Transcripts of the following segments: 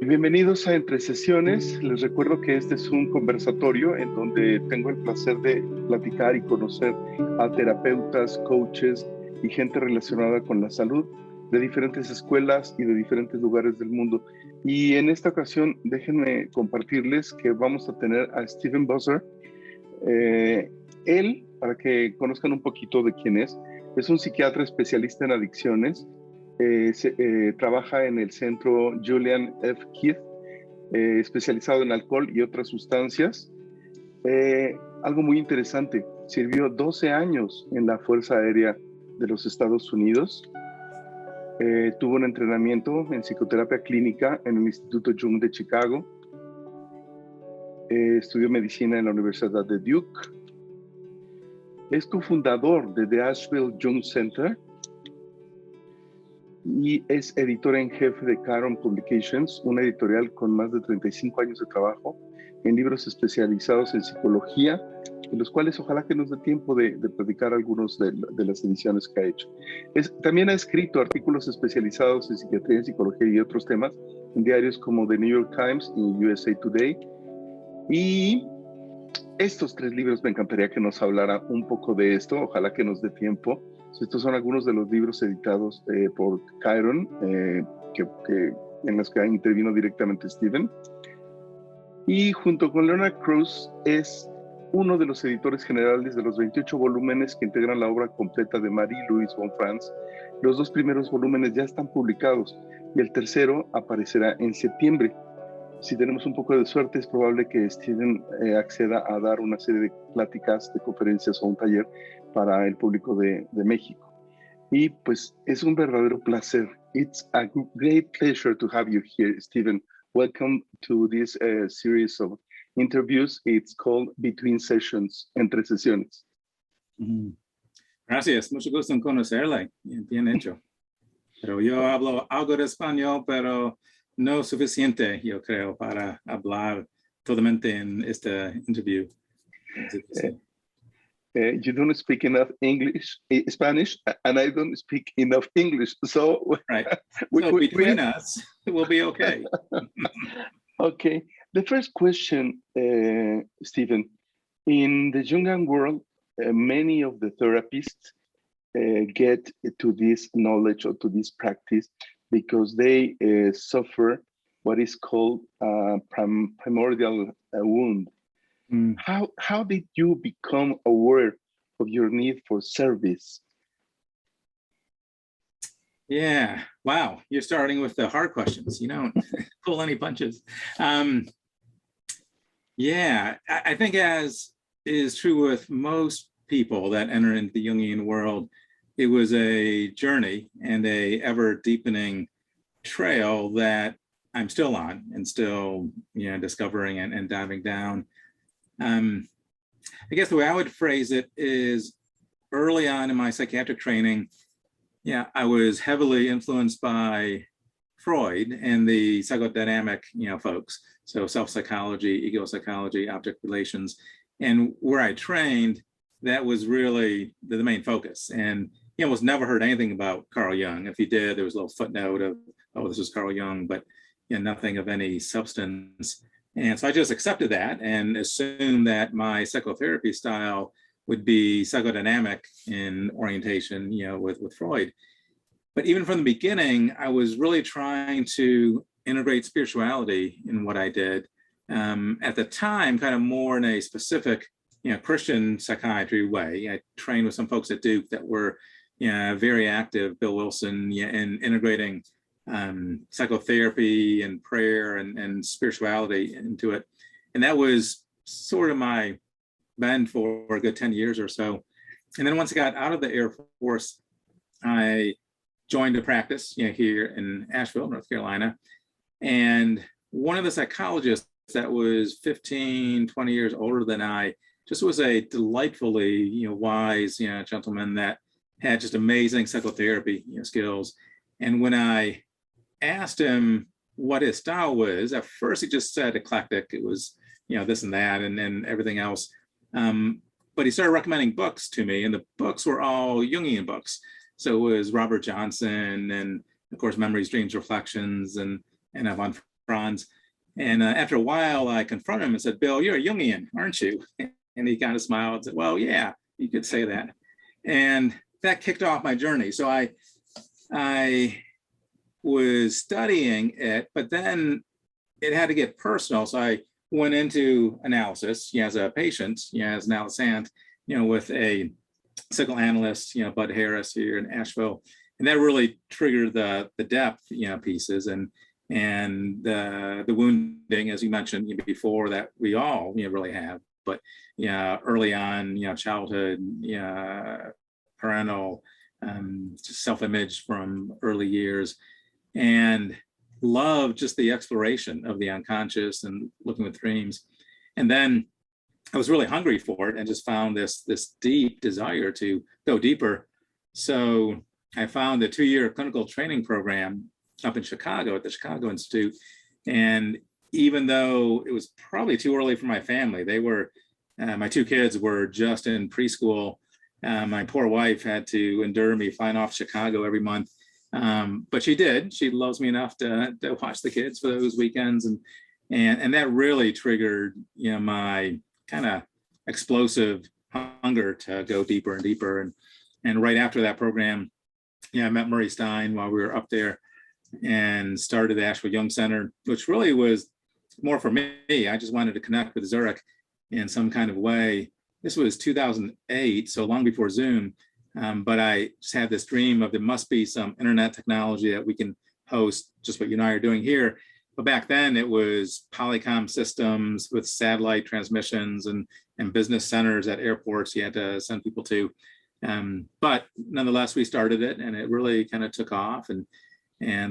Bienvenidos a Entre Sesiones. Les recuerdo que este es un conversatorio en donde tengo el placer de platicar y conocer a terapeutas, coaches y gente relacionada con la salud de diferentes escuelas y de diferentes lugares del mundo. Y en esta ocasión, déjenme compartirles que vamos a tener a Stephen Buzzer. Él, para que conozcan un poquito de quién es un psiquiatra especialista en adicciones. Trabaja en el centro Julian F. Keith, especializado en alcohol y otras sustancias. Algo muy interesante, sirvió 12 años en la Fuerza Aérea de los Estados Unidos. Tuvo un entrenamiento en psicoterapia clínica en el Instituto Jung de Chicago. Estudió medicina en la Universidad de Duke. Es cofundador de The Asheville Jung Center y es editor en jefe de Chiron Publications, una editorial con más de 35 años de trabajo en libros especializados en psicología, de los cuales ojalá que nos dé tiempo de platicar algunos de las ediciones que ha hecho. También ha escrito artículos especializados en psiquiatría, psicología y otros temas en diarios como The New York Times y USA Today. Y estos 3 libros me encantaría que nos hablara un poco de esto, ojalá que nos dé tiempo. Estos son algunos de los libros editados por Chiron, en los que intervino directamente Stephen. Y junto con Leonard Cruz es uno de los editores generales de los 28 volúmenes que integran la obra completa de Marie Von Franz. Los 2 primeros volúmenes ya están publicados y el tercero aparecerá en septiembre. Si tenemos un poco de suerte, es probable que Stephen acceda a dar una serie de pláticas, de conferencias o un taller para el público de México. Y pues es un verdadero placer. It's a great pleasure to have you here, Stephen. Welcome to this series of interviews. It's called Between Sessions, Entre Sesiones. Gracias, mucho gusto en conocerle. Bien hecho. Pero yo hablo algo de español, pero no suficiente, yo creo, para hablar totalmente en este interview. You don't speak enough Spanish, and I don't speak enough English. So, right. Between us, it will be okay. Okay. The first question, Stephen, in the Jungian world, many of the therapists get to this knowledge or to this practice because they suffer what is called primordial wound. How did you become aware of your need for service? Yeah, wow, you're starting with the hard questions. You don't pull any punches. Yeah, I think as is true with most people that enter into the Jungian world, it was a journey and a ever deepening trail that I'm still on and still, discovering and diving down. I guess the way I would phrase it is early on in my psychiatric training, I was heavily influenced by Freud and the psychodynamic, folks. So self-psychology, ego psychology, object relations. And where I trained, that was really the main focus. And he almost never heard anything about Carl Jung. If he did, there was a little footnote of, oh, this is Carl Jung, but nothing of any substance. And so I just accepted that and assumed that my psychotherapy style would be psychodynamic in orientation, with Freud. But even from the beginning, I was really trying to integrate spirituality in what I did. At the time, kind of more in a specific, Christian psychiatry way. I trained with some folks at Duke that were, very active, Bill Wilson, in integrating psychotherapy and prayer and spirituality into it. And that was sort of my bend for a good 10 years or so. And then once I got out of the Air Force, I joined a practice here in Asheville, North Carolina. And one of the psychologists that was 15, 20 years older than I just was a delightfully wise gentleman that had just amazing psychotherapy skills. And when I asked him what his style was, at first he just said eclectic. It was this and that and everything else. But he started recommending books to me, and the books were all Jungian books. So it was Robert Johnson and, of course, Memories, Dreams, Reflections, and Von Franz. And after a while, I confronted him and said, Bill, you're a Jungian, aren't you? And he kind of smiled and said, well, yeah, you could say that. And that kicked off my journey. So I was studying it, but then it had to get personal. So I went into analysis as a patient, as an analysant, with a psychoanalyst, Bud Harris here in Asheville. And that really triggered the depth, pieces and the wounding, as you mentioned before, that we all, really have. But early on, childhood, parental, self-image from early years, and love just the exploration of the unconscious and looking with dreams. And then I was really hungry for it and just found this deep desire to go deeper. So I found a 2-year clinical training program up in Chicago at the Chicago Institute. And even though it was probably too early for my family, they were, my 2 kids were just in preschool. My poor wife had to endure me flying off Chicago every month. But she did. She loves me enough to watch the kids for those weekends. And that really triggered, my kind of explosive hunger to go deeper and deeper. And right after that program, I met Marie Stein while we were up there and started the Asheville Young Center, which really was more for me. I just wanted to connect with Zurich in some kind of way. This was 2008, so long before Zoom. But I just had this dream of there must be some internet technology that we can host, just what you and I are doing here. But back then it was Polycom systems with satellite transmissions and business centers at airports you had to send people to. But nonetheless, we started it and it really kind of took off. And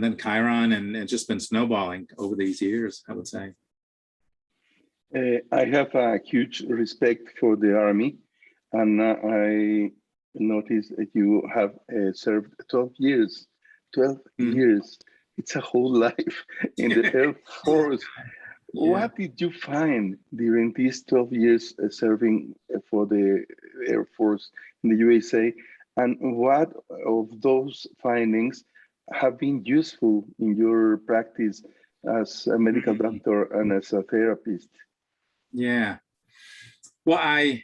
then Chiron, and it's just been snowballing over these years, I would say. I have a huge respect for the Army, and I noticed that you have served 12 years. 12 years. It's a whole life in the Air Force. What did you find during these 12 years serving for the Air Force in the USA? And what of those findings have been useful in your practice as a medical doctor and as a therapist? Yeah. Well, I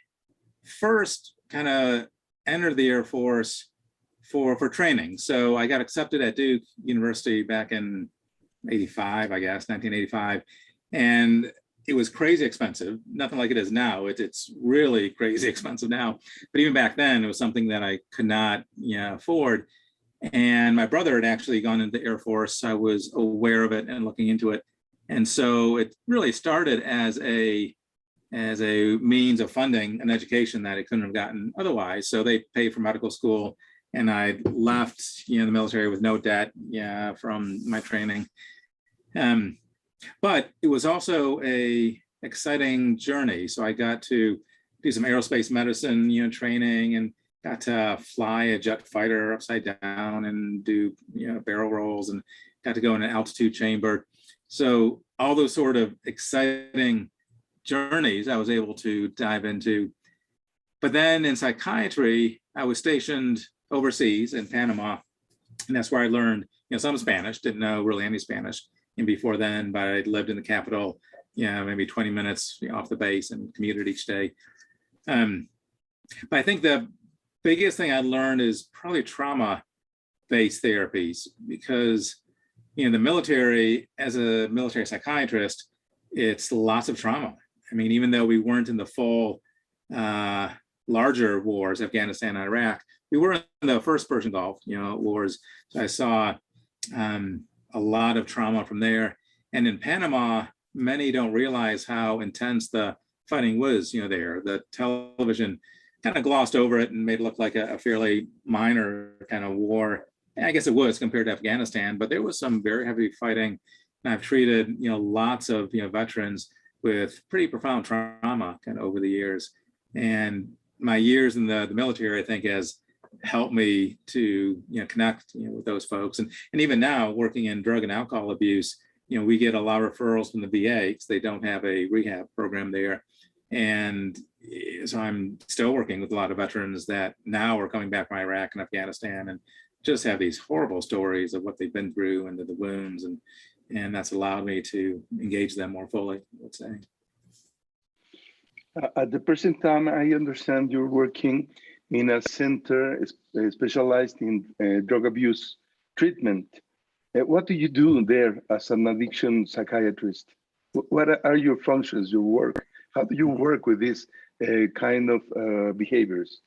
first kind of entered the Air Force for training. So I got accepted at Duke University back in 85, I guess, 1985. And it was crazy expensive, nothing like it is now. It's really crazy expensive now. But even back then, it was something that I could not afford. And my brother had actually gone into the Air Force. I was aware of it and looking into it. And so it really started as a means of funding an education that I couldn't have gotten otherwise. So they paid for medical school, and I left the military with no debt from my training. But it was also a exciting journey. So I got to do some aerospace medicine training, and got to fly a jet fighter upside down and do barrel rolls, and got to go in an altitude chamber. So all those sort of exciting journeys I was able to dive into. But then in psychiatry, I was stationed overseas in Panama, and that's where I learned some Spanish. Didn't know really any Spanish before then, but I lived in the capital, maybe 20 minutes off the base and commuted each day. But I think the biggest thing I learned is probably trauma-based therapies, because the military, as a military psychiatrist, it's lots of trauma. I mean, even though we weren't in the full larger wars, Afghanistan and Iraq, we were in the first Persian Gulf, wars. So I saw a lot of trauma from there. And in Panama, many don't realize how intense the fighting was, there. The television kind of glossed over it and made it look like a fairly minor kind of war. I guess it was compared to Afghanistan, but there was some very heavy fighting. And I've treated, lots of, veterans with pretty profound trauma kind of over the years. And my years in the military, I think, has helped me to, connect, with those folks. And even now, working in drug and alcohol abuse, we get a lot of referrals from the VA because they don't have a rehab program there. And so I'm still working with a lot of veterans that now are coming back from Iraq and Afghanistan, and just have these horrible stories of what they've been through and the wounds. and that's allowed me to engage them more fully, let's say. At the present time, I understand you're working in a center specialized in drug abuse treatment. What do you do there as an addiction psychiatrist? What are your functions, your work? How do you work with these kind of behaviors?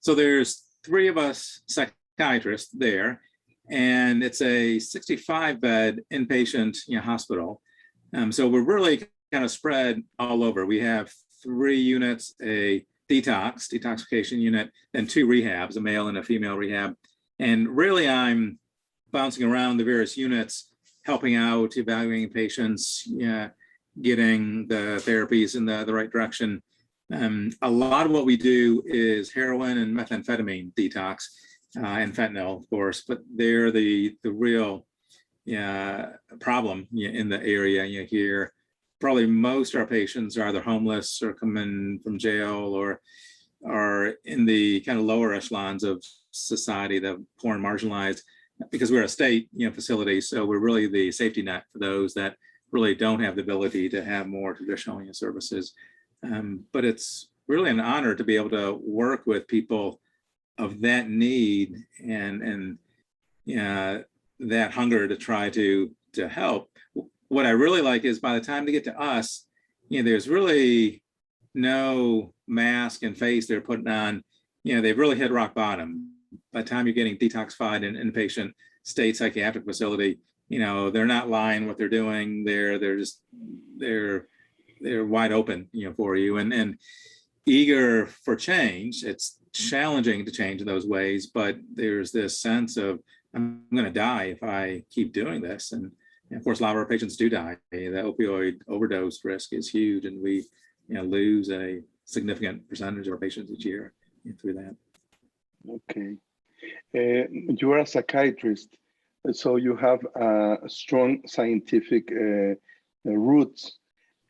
So there's 3 of us psychiatrists there, and it's a 65-bed inpatient hospital. So we're really kind of spread all over. We have 3 units, a detoxification unit, and 2 rehabs, a male and a female rehab. And really I'm bouncing around the various units, helping out, evaluating patients, getting the therapies in the right direction. A lot of what we do is heroin and methamphetamine detox, and fentanyl, of course, but they're the real problem in the area here. Probably most of our patients are either homeless or coming from jail or are in the kind of lower echelons of society, the poor and marginalized, because we're a state facility. So we're really the safety net for those that really don't have the ability to have more traditional services. But it's really an honor to be able to work with people of that need and that hunger to try to help. What I really like is by the time they get to us, there's really no mask and face they're putting on. They've really hit rock bottom. By the time you're getting detoxified in an inpatient state psychiatric facility, they're not lying what they're doing. They're wide open, for you and eager for change. It's challenging to change in those ways, but there's this sense of I'm going to die if I keep doing this. And of course, a lot of our patients do die. The opioid overdose risk is huge, and we lose a significant percentage of our patients each year through that. Okay. You are a psychiatrist, so you have strong scientific roots,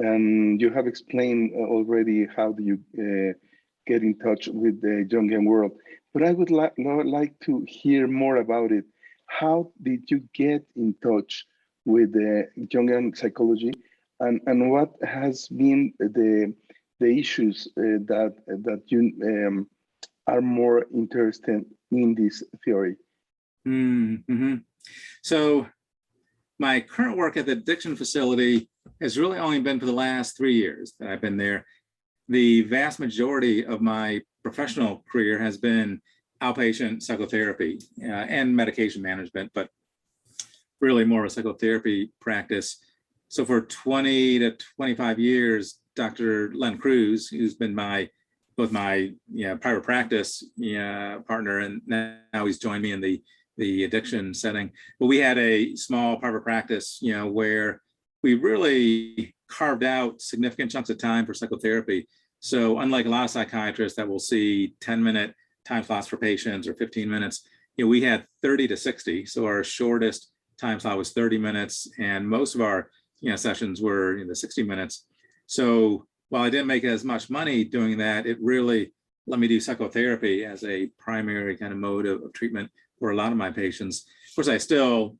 and you have explained already how do you get in touch with the Jungian world. But I would like to hear more about it. How did you get in touch with the Jungian psychology, and what has been the issues that you are more interested in this theory? Mm-hmm. So my current work at the addiction facility has really only been for the last 3 years that I've been there. The vast majority of my professional career has been outpatient psychotherapy and medication management, but really more of a psychotherapy practice. So for 20 to 25 years, Dr. Len Cruz, who's been both my private practice partner, and now he's joined me in the addiction setting. But we had a small private practice, where we really carved out significant chunks of time for psychotherapy. So unlike a lot of psychiatrists that will see 10-minute time slots for patients or 15 minutes, we had 30 to 60. So our shortest time slot was 30 minutes, and most of our sessions were the 60 minutes. So while I didn't make as much money doing that, it really let me do psychotherapy as a primary kind of mode of treatment for a lot of my patients. Of course, I still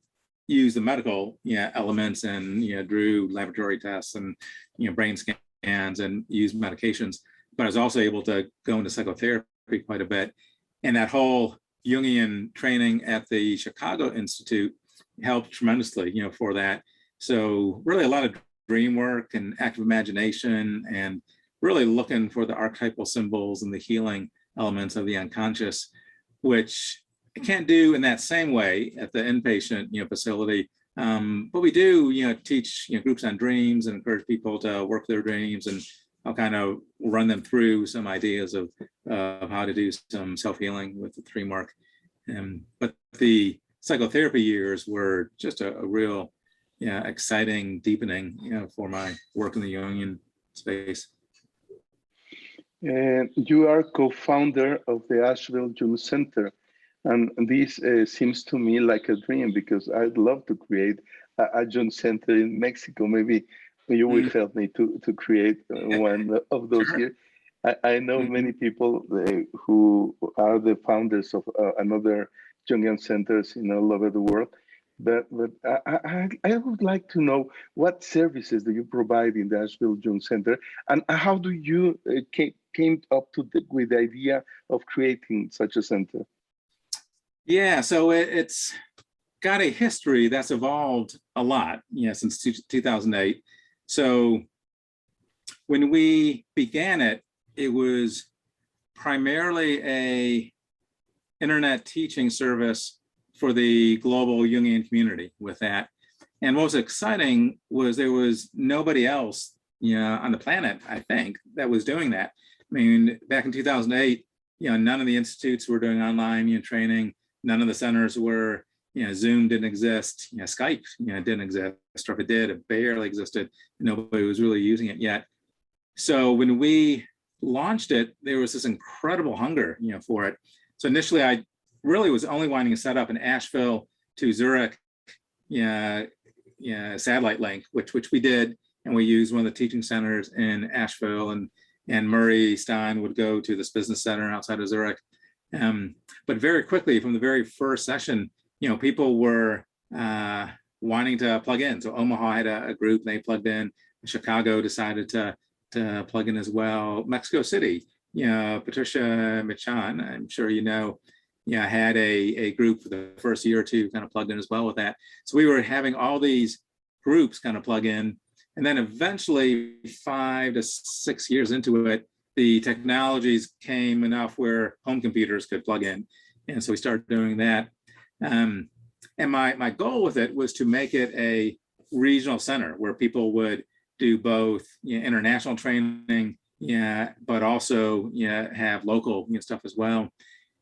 use the medical elements and drew laboratory tests and brain scans and use medications, but I was also able to go into psychotherapy quite a bit. And that whole Jungian training at the Chicago Institute helped tremendously for that. So really a lot of dream work and active imagination, and really looking for the archetypal symbols and the healing elements of the unconscious, which I can't do in that same way at the inpatient facility. But we do teach groups on dreams and encourage people to work their dreams, and I'll kind of run them through some ideas of how to do some self-healing with the dream work. But the psychotherapy years were just a real exciting deepening for my work in the Jungian space. You are co-founder of the Asheville Jung Center, and this seems to me like a dream, because I'd love to create a Jung Center in Mexico. Maybe you will help me to create one of those here. I know many people who are the founders of another Jungian centers all over the world, But I would like to know what services do you provide in the Asheville Jung Center, and how do you came up to with the idea of creating such a center? Yeah, so it's got a history that's evolved a lot, since 2008. So when we began it, it was primarily a internet teaching service for the global Jungian community with that. And what was exciting was there was nobody else on the planet, I think, that was doing that. I mean, back in 2008, none of the institutes were doing online training. None of the centers were, Zoom didn't exist, Skype, didn't exist, or if it did, it barely existed. Nobody was really using it yet. So when we launched it, there was this incredible hunger, for it. So initially, I really was only wanting to set up an Asheville to Zurich, satellite link, which we did, and we used one of the teaching centers in Asheville, and Murray Stein would go to this business center outside of Zurich. But very quickly, from the very first session, people were wanting to plug in. So Omaha had a group, and they plugged in. Chicago decided to plug in as well. Mexico City, Patricia Michan, I'm sure had a group for the first year or two kind of plugged in as well with that. So we were having all these groups kind of plug in. And then eventually 5 to 6 years into it, the technologies came enough where home computers could plug in. And so we started doing that. And my goal with it was to make it a regional center where people would do both international training, but also have local stuff as well.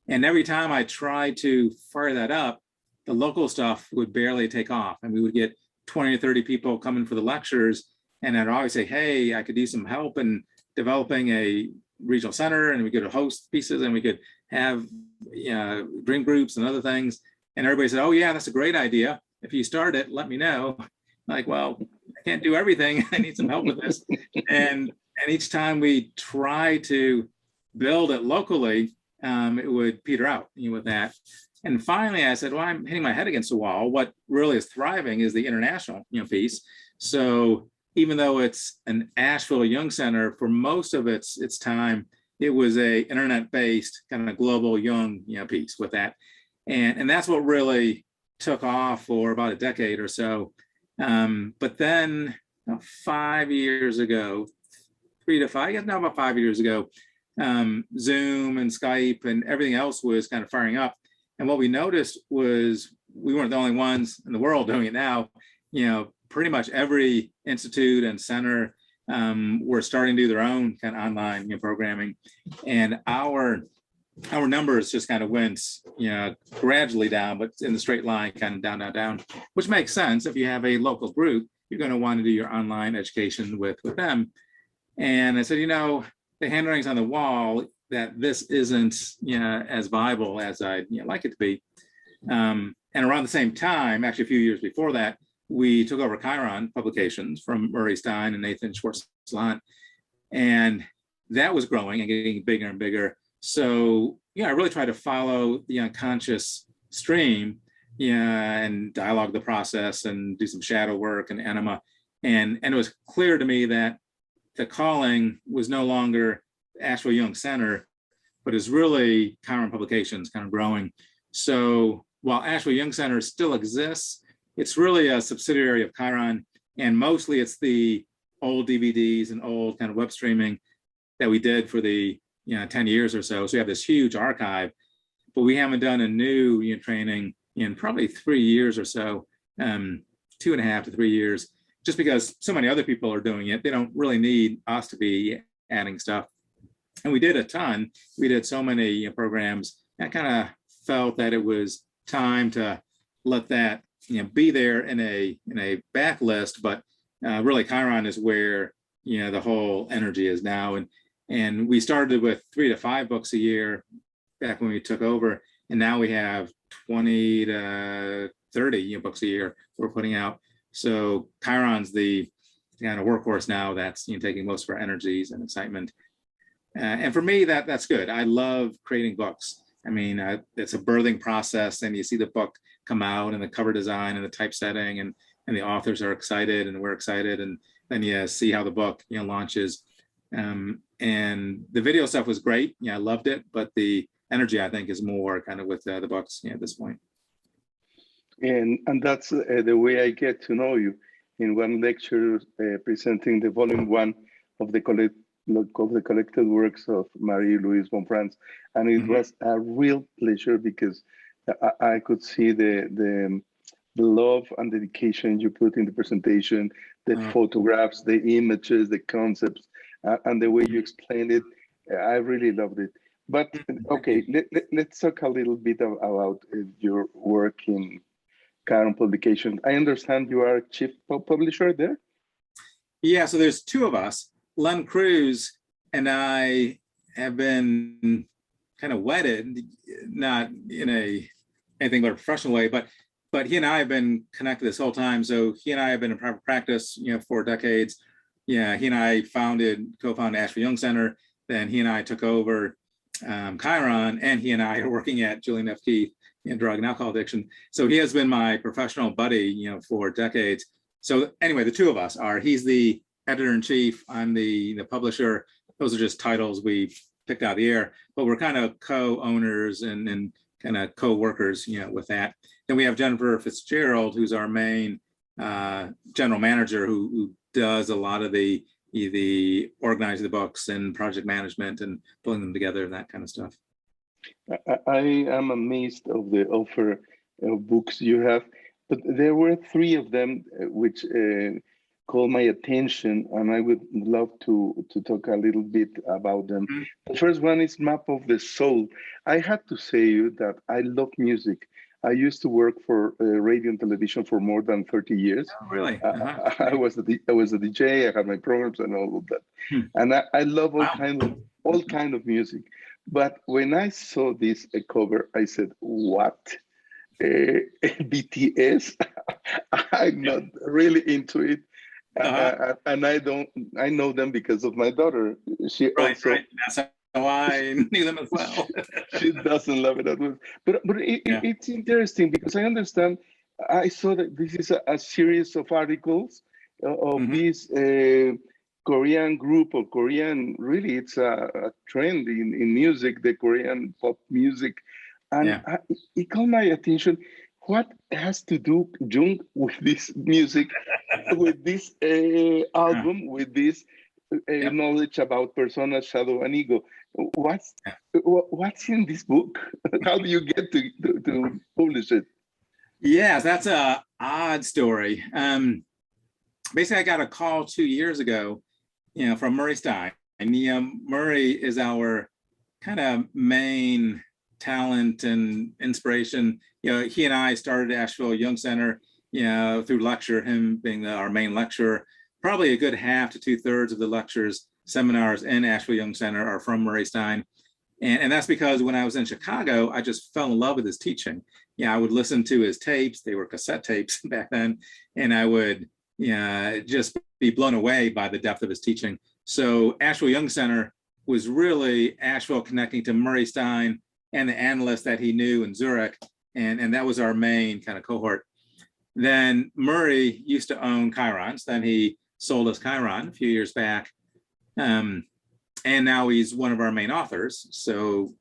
And every time I tried to fire that up, the local stuff would barely take off. And we would get 20 or 30 people coming for the lectures. And I'd always say, hey, I could use some help in developing a regional center, and we could host pieces, and we could have dream groups and other things. And everybody said, oh yeah, that's a great idea. If you start it, let me know. Like, well, I can't do everything. I need some help with this. And each time we try to build it locally, it would peter out with that. And finally, I said, well, I'm hitting my head against the wall. What really is thriving is the international piece. So even though it's an Asheville Jung Center, for most of its time, it was a internet-based kind of global Jung piece with that. And that's what really took off for about a decade or so. But then 5 years ago, 3 to 5, I guess now about 5 years ago, Zoom and Skype and everything else was kind of firing up. And what we noticed was we weren't the only ones in the world doing it now. Pretty much every institute and center were starting to do their own kind of online programming. And our numbers just kind of went gradually down, but in the straight line, kind of down, down, down, which makes sense. If you have a local group, you're going to want to do your online education with them. And I said, the handwriting's on the wall that this isn't as viable as I'd like it to be. And around the same time, actually a few years before that, we took over Chiron publications from Murray Stein and Nathan Schwartz-Lant, and that was growing and getting bigger and bigger. So I really tried to follow the unconscious stream, and dialogue the process and do some shadow work and enema, and it was clear to me that the calling was no longer Asheville Jung Center, but is really Chiron publications kind of growing. So while Asheville Jung Center still exists, it's really a subsidiary of Chiron, and mostly it's the old DVDs and old kind of web streaming that we did for the 10 years or so. So we have this huge archive, but we haven't done a new training in probably 3 years or so, 2.5 to 3 years, just because so many other people are doing it. They don't really need us to be adding stuff. And we did a ton. We did so many programs. I kind of felt that it was time to let that be there in a backlist, but really Chiron is where the whole energy is now. And we started with 3 to 5 books a year back when we took over, and now we have 20 to 30 books a year we're putting out. So Chiron's the kind of workhorse now that's taking most of our energies and excitement. And for me, that's good. I love creating books. I mean, it's a birthing process, and you see the book come out and the cover design and the typesetting, and the authors are excited and we're excited, and then you see how the book, launches. And the video stuff was great. I loved it, but the energy, I think, is more kind of with the books at this point. And that's the way I get to know you. In one lecture, presenting the volume 1 of the collected works of Marie Von Franz, and it was a real pleasure because I could see the love and dedication you put in the presentation, the photographs, the images, the concepts, and the way you explained it. I really loved it. But okay, let's talk a little bit about your work in Chiron Publications. I understand you are chief publisher there? Yeah, so there's two of us. Len Cruz and I have been kind of wedded, not in anything but a professional way, but he and I have been connected this whole time. So he and I have been in private practice, for decades. Yeah, he and I co-founded Asheville Young Center. Then he and I took over Chiron, and he and I are working at Julian F. Keith in drug and alcohol addiction. So he has been my professional buddy, for decades. So anyway, the two of us he's the editor-in-chief, I'm the publisher. Those are just titles we picked out of the air, but we're kind of co-owners and kind of co-workers, with that. Then we have Jennifer Fitzgerald, who's our main general manager, who does a lot of the organizing the books and project management and pulling them together and that kind of stuff. I am amazed of the offer of books you have, but there were 3 of them which called my attention, and I would love to talk a little bit about them. The first one is Map of the Soul. I had to say you that I love music. I used to work for radio and television for more than 30 years. Oh, really? I was a DJ. I had my programs and all of that, and I love all kind of music. But when I saw this cover, I said, "What? BTS?" I'm not really into it, and I know them because of my daughter. She also. Right. That's how I knew them as well. She doesn't love it at all. But it's interesting because I understand. I saw that this is a series of articles of this Korean group or Korean. Really, it's a trend in music, the Korean pop music, and it caught my attention. What has to do Jung with this music, with this album, with this knowledge about persona, shadow, and ego? What's in this book? How do you get to publish it? Yeah, that's a odd story. Basically, I got a call 2 years ago, from Murray Stein. And Murray is our kind of main talent and inspiration. He and I started Asheville Young Center, through lecture, him being our main lecturer. Probably a good half to 2/3 of the lectures, seminars in Asheville Young Center are from Murray Stein. And that's because when I was in Chicago, I just fell in love with his teaching. I would listen to his tapes. They were cassette tapes back then. And I would just be blown away by the depth of his teaching. So Asheville Young Center was really Asheville connecting to Murray Stein and the analysts that he knew in Zurich. And that was our main kind of cohort. Then Murray used to own Chiron's. Then he sold us Chiron a few years back. And now he's one of our main authors. So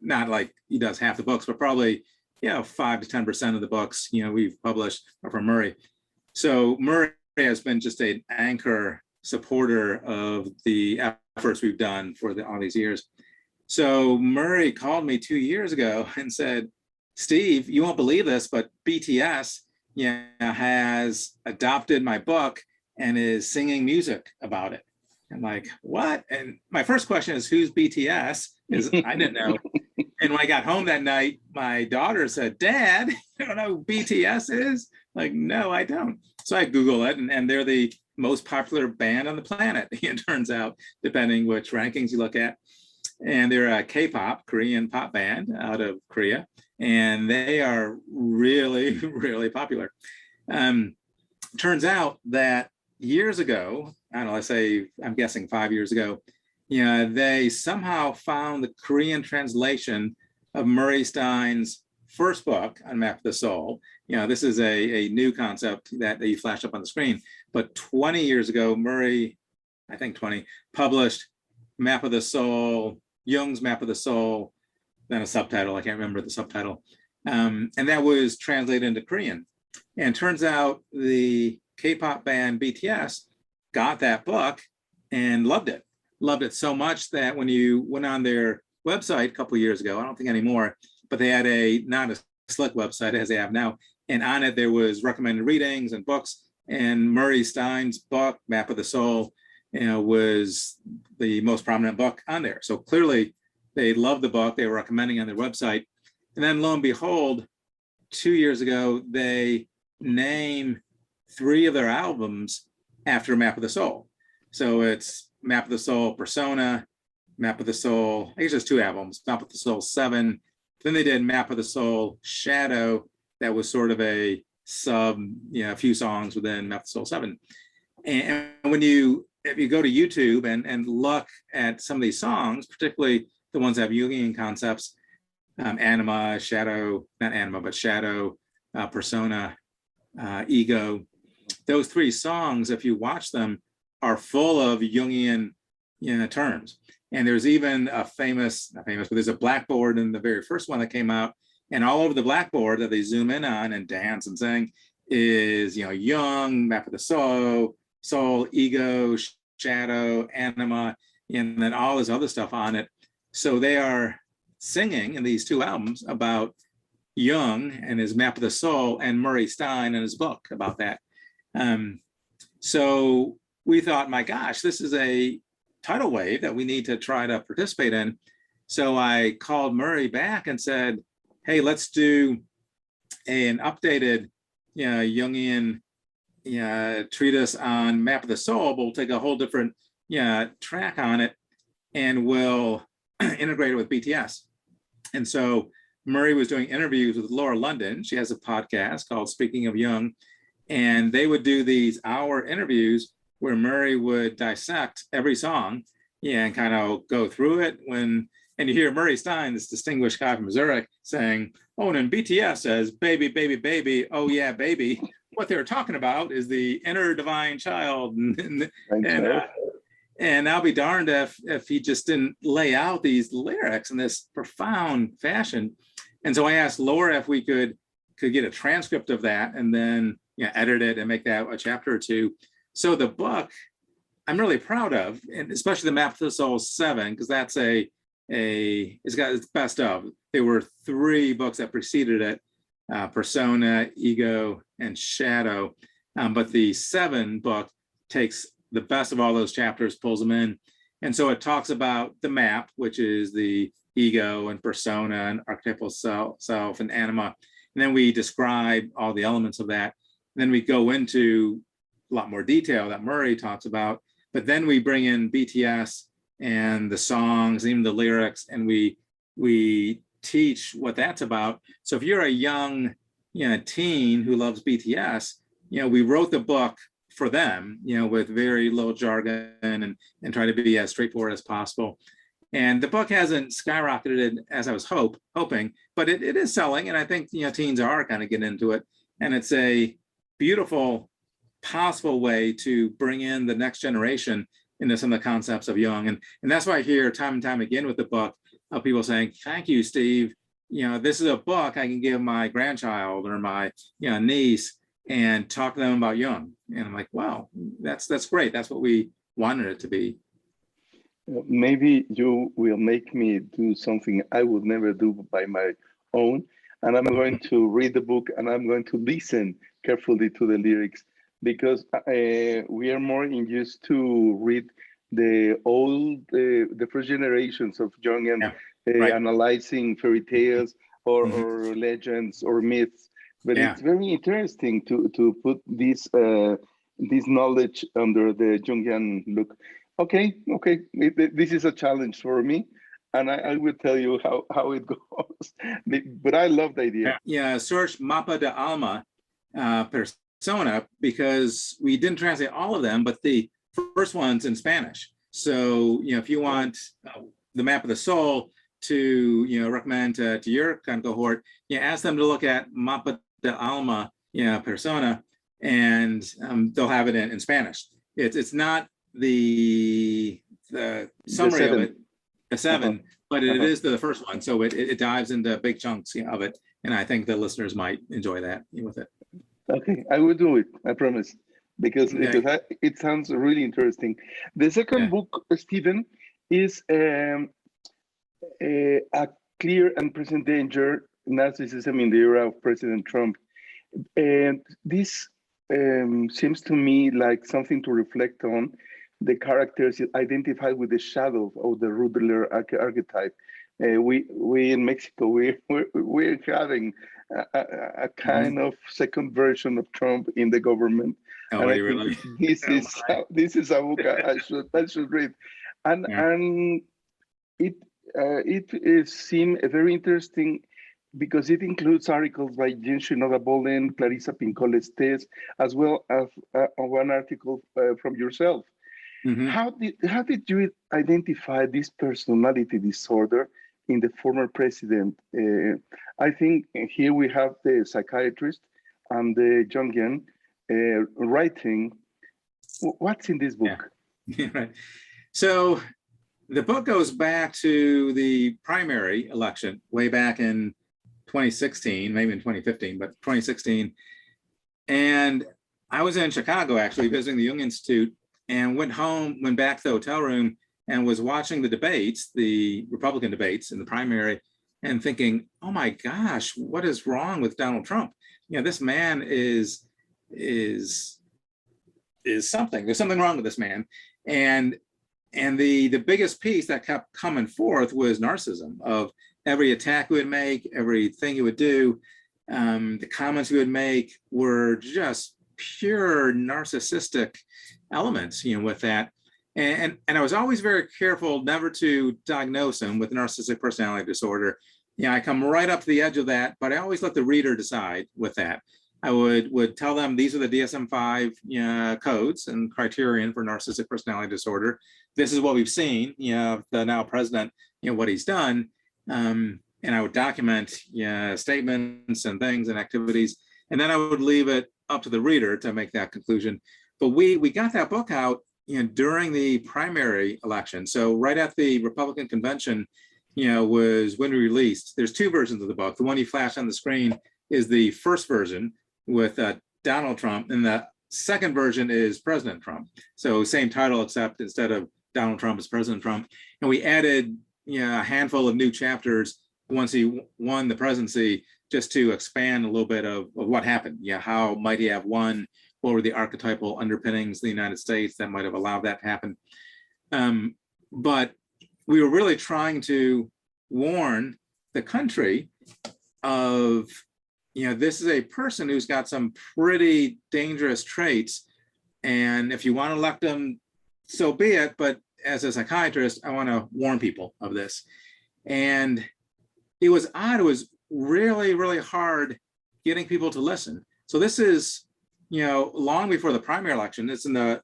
not like he does half the books, but probably 5 to 10% of the books we've published are from Murray. So Murray has been just an anchor supporter of the efforts we've done for all these years. So Murray called me 2 years ago and said, "Steve, you won't believe this, but BTS has adopted my book and is singing music about it." I'm like, "What?" And my first question is, who's BTS? Because I didn't know. And when I got home that night, my daughter said, "Dad, you don't know who BTS is?" Like, "No, I don't." So I Google it, and they're the most popular band on the planet, it turns out, depending which rankings you look at. And they're a K-pop, Korean pop band out of Korea. And they are really, really popular. Turns out that years ago, I don't know, I'm guessing 5 years ago, they somehow found the Korean translation of Murray Stein's first book on Map of the Soul. This is a new concept that you flashed up on the screen. But 20 years ago, Murray, I think 20, published Map of the Soul, Jung's Map of the Soul, then a subtitle, I can't remember the subtitle. And that was translated into Korean. And turns out the K-pop band BTS got that book and loved it. Loved it so much that when you went on their website a couple of years ago, I don't think anymore, but they had not a slick website as they have now. And on it, there was recommended readings and books. And Murray Stein's book, Map of the Soul, was the most prominent book on there. So clearly they loved the book. They were recommending on their website. And then lo and behold, 2 years ago, they named 3 of their albums after Map of the Soul. So it's Map of the Soul, Persona, Map of the Soul, I guess there's 2 albums, Map of the Soul 7. Then they did Map of the Soul, Shadow. That was sort of a a few songs within Map of the Soul 7. And if you go to YouTube and look at some of these songs, particularly the ones that have Jungian concepts, Anima, Shadow, not Anima, but Shadow, Persona, Ego, those 3 songs, if you watch them, are full of Jungian terms. And there's even not famous, but there's a blackboard in the very first one that came out, and all over the blackboard that they zoom in on and dance and sing is, Jung, Map of the Soul, Ego, Shadow, Anima, and then all this other stuff on it. So they are singing in these 2 albums about Jung and his Map of the Soul, and Murray Stein and his book about that. So we thought, my gosh, this is a tidal wave that we need to try to participate in. So I called Murray back and said, hey, let's do an updated Jungian treatise on Map of the Soul, but we'll take a whole different track on it, and we'll integrate it with BTS. And so Murray was doing interviews with Laura London. She has a podcast called Speaking of Jung, and they would do these hour interviews where Murray would dissect every song and kind of go through it. And you hear Murray Stein, this distinguished guy from Zurich, saying, oh, and then BTS says, baby, baby, baby, oh yeah, baby. What they're talking about is the inner divine child. And I'll be darned if he just didn't lay out these lyrics in this profound fashion. And so I asked Laura if we could get a transcript of that and then edit it and make that a chapter or 2. So the book I'm really proud of, and especially the Map of the Soul 7, because that's it's got its best of. There were 3 books that preceded it, Persona, Ego, and Shadow. But the 7 book takes the best of all those chapters, pulls them in. And so it talks about the map, which is the ego and persona and archetypal self and anima. And then we describe all the elements of that. And then we go into a lot more detail that Murray talks about. But then we bring in BTS and the songs, even the lyrics, and we teach what that's about. So if you're a young teen who loves BTS, we wrote the book for them, with very little jargon and try to be as straightforward as possible. And the book hasn't skyrocketed as I was hoping, but it is selling. And I think, teens are kind of getting into it. And it's a beautiful, possible way to bring in the next generation into some of the concepts of Jung. And that's why I hear time and time again with the book of people saying, thank you, Steve. This is a book I can give my grandchild or my niece and talk to them about Jung. And I'm like, wow, that's great. That's what we wanted it to be. Maybe you will make me do something I would never do by my own. And I'm going to read the book and I'm going to listen carefully to the lyrics, because we are more used to read the first generations of Jungian analyzing fairy tales or legends or myths. But it's very interesting to put this knowledge under the Jungian look. Okay, this is a challenge for me, and I will tell you how it goes. But I love the idea. Yeah, search Mapa de Alma Persona, because we didn't translate all of them, but the first one's in Spanish. So, if you want the map of the soul to, recommend to your kind of cohort, ask them to look at Mapa de Alma, Persona, and they'll have it in Spanish. It's not the summary of it, the 7, but it is the first one. So it dives into big chunks of it. And I think the listeners might enjoy that with it. Okay, I will do it, I promise, because it sounds really interesting. The second book, Stephen, is A Clear and Present Danger, Narcissism in the Era of President Trump. And this seems to me like something to reflect on the characters identified with the shadow of the ruler archetype. We in Mexico, we're having a kind of second version of Trump in the government. Oh, and I really? This is a book I should read, and it seemed very interesting because it includes articles by Jean Shinoda Bolen, Clarissa Pincoles-Tess, as well as one article from yourself. Mm-hmm. How did you identify this personality disorder in the former president? I think here we have the psychiatrist and the Jungian writing. What's in this book? Yeah, right. So the book goes back to the primary election way back in 2016, maybe in 2015, but 2016. And I was in Chicago actually visiting the Jung Institute, and went back to the hotel room and was watching the debates, the Republican debates in the primary, and thinking, oh my gosh, what is wrong with Donald Trump? This man is something. There's something wrong with this man. And the biggest piece that kept coming forth was narcissism, of every attack he would make, everything he would do, the comments he would make were just pure narcissistic elements, with that. And I was always very careful never to diagnose him with narcissistic personality disorder. I come right up to the edge of that, but I always let the reader decide with that. I would tell them these are the DSM-5 codes and criterion for narcissistic personality disorder. This is what we've seen, the now president, what he's done. And I would document statements and things and activities. And then I would leave it up to the reader to make that conclusion. But we got that book out during the primary election. So right at the Republican convention, was when we released. There's 2 versions of the book. The one you flash on the screen is the first version with Donald Trump, and the second version is President Trump. So same title, except instead of Donald Trump, it's President Trump. And we added a handful of new chapters once he won the presidency, just to expand a little bit of what happened. How might he have won? What were the archetypal underpinnings of the United States that might have allowed that to happen? But we were really trying to warn the country of, this is a person who's got some pretty dangerous traits. And if you want to elect him, so be it. But as a psychiatrist, I want to warn people of this. And it was odd. It was really, really hard getting people to listen. So this is, long before the primary election. It's in the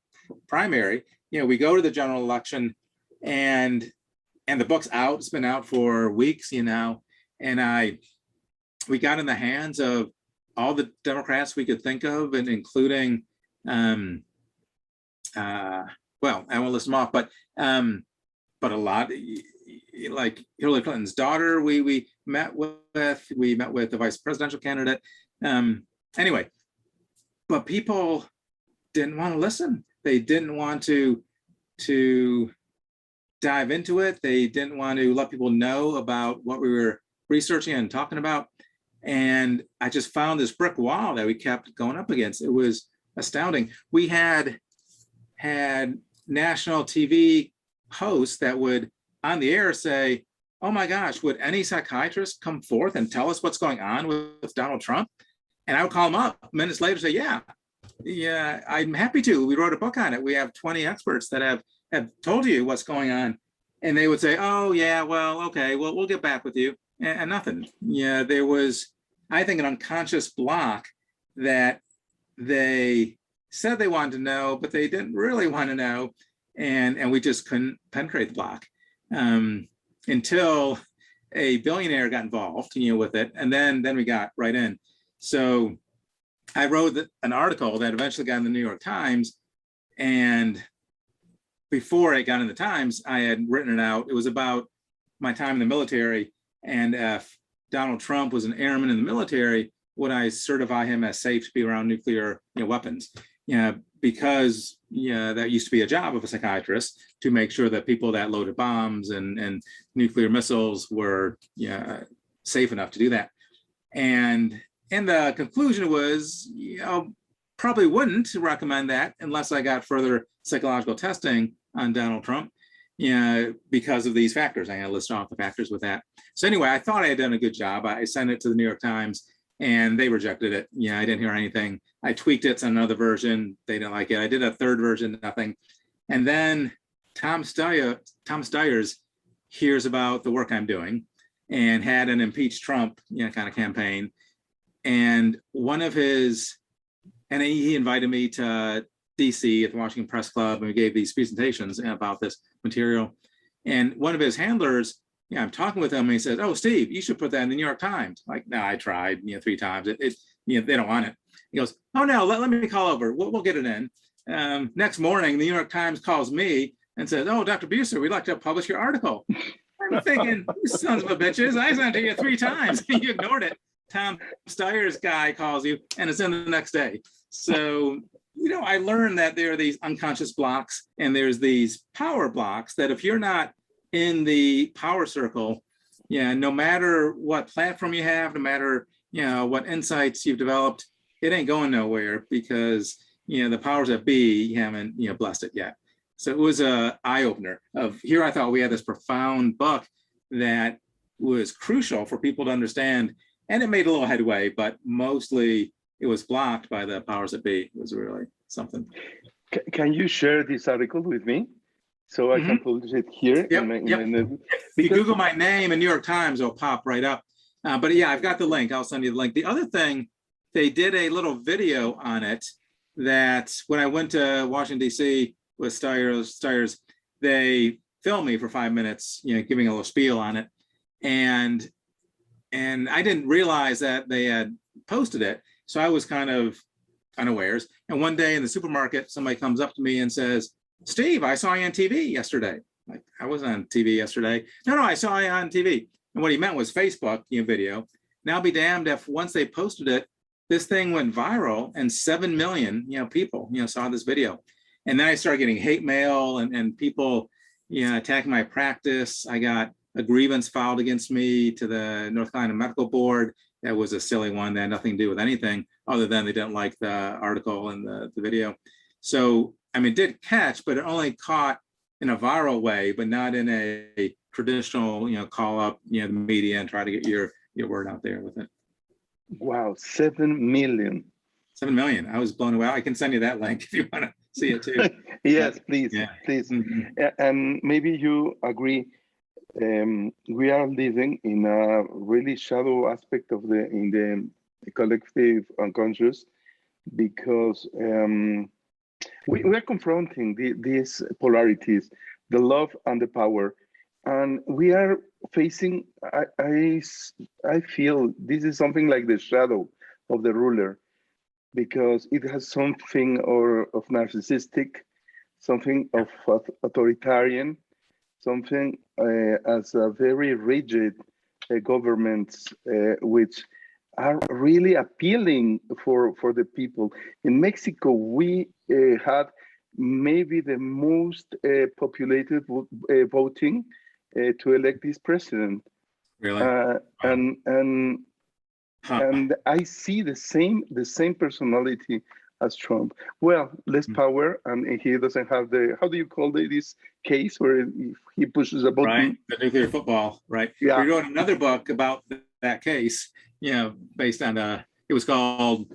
primary. We go to the general election, and the book's out. It's been out for weeks, and we got in the hands of all the Democrats we could think of, and including, well, I won't list them off, but a lot, like Hillary Clinton's daughter, we met with the vice presidential candidate. Anyway, but people didn't want to listen. They didn't want to dive into it. They didn't want to let people know about what we were researching and talking about. And I just found this brick wall that we kept going up against. It was astounding. We had national TV hosts that would on the air say, oh my gosh, would any psychiatrist come forth and tell us what's going on with Donald Trump? And I would call them up minutes later, say, yeah, I'm happy to. We wrote a book on it. We have 20 experts that have told you what's going on. And they would say, oh yeah, well, okay, well, we'll get back with you. And nothing. There was, I think, an unconscious block that they said they wanted to know, but they didn't really want to know. and we just couldn't penetrate the block until a billionaire got involved, with it, and then we got right in. So I wrote an article that eventually got in the New York Times, and before it got in the Times, I had written it out. It was about my time in the military, and if Donald Trump was an airman in the military, would I certify him as safe to be around nuclear weapons? Because that used to be a job of a psychiatrist, to make sure that people that loaded bombs and nuclear missiles were safe enough to do that. And the conclusion was, probably wouldn't recommend that unless I got further psychological testing on Donald Trump, because of these factors. I'm going to list off the factors with that. So anyway, I thought I had done a good job. I sent it to the New York Times, and they rejected it. I didn't hear anything. I tweaked it to another version. They didn't like it. I did a third version, nothing. And then Tom Steyers hears about the work I'm doing and had an impeach Trump, kind of campaign. And he invited me to DC at the Washington Press Club, and we gave these presentations about this material. And one of his handlers, I'm talking with him, and he says, "Oh, Steve, you should put that in the New York Times." Like, no, I tried, 3 times. They don't want it. He goes, "Oh no, let me call over. We'll get it in." Next morning, the New York Times calls me and says, "Oh, Dr. Buser, we'd like to publish your article." I'm thinking, "You sons of a bitches, I sent it to you 3 times. You ignored it." Tom Steyer's guy calls you, and it's in the next day. So, I learned that there are these unconscious blocks, and there's these power blocks that if you're not in the power circle, no matter what platform you have, no matter, what insights you've developed, it ain't going nowhere, because, the powers that be haven't, blessed it yet. So it was a eye-opener of here. I thought we had this profound book that was crucial for people to understand, and it made a little headway, but mostly it was blocked by the powers that be. It was really something. Can you share this article with me so I can publish it here? Yep. If you Google my name in New York Times, it'll pop right up. But I've got the link. I'll send you the link. The other thing, they did a little video on it that when I went to Washington, D.C. with Steyers, they filmed me for 5 minutes, giving a little spiel on it. And I didn't realize that they had posted it. So I was kind of unawares. And one day in the supermarket, somebody comes up to me and says, "Steve, I saw you on TV yesterday." Like, I wasn't on TV yesterday. No, I saw you on TV. And what he meant was Facebook video. Now be damned if once they posted it, this thing went viral and 7 million people saw this video. And then I started getting hate mail and people attacking my practice. I got a grievance filed against me to the North Carolina Medical Board. That was a silly one that had nothing to do with anything other than they didn't like the article and the video. So, it did catch, but it only caught in a viral way, but not in a traditional, call up, the media and try to get your word out there with it. Wow, 7 million. 7 million. I was blown away. I can send you that link if you want to see it too. Yes, please, please. And maybe you agree. We are living in a really shadow aspect of in the collective unconscious, because we are confronting these polarities, the love and the power, and we are facing. I feel this is something like the shadow of the ruler, because it has something of narcissistic, something of authoritarian, something as a very rigid governments, which are really appealing for the people. In Mexico, we had maybe the most populated voting to elect this president. Really? And I see the same personality as Trump. Well, less power, and he doesn't have how do you call this case where he pushes a button? Right, the nuclear football, right? Yeah. We wrote another book about that case, based on it was called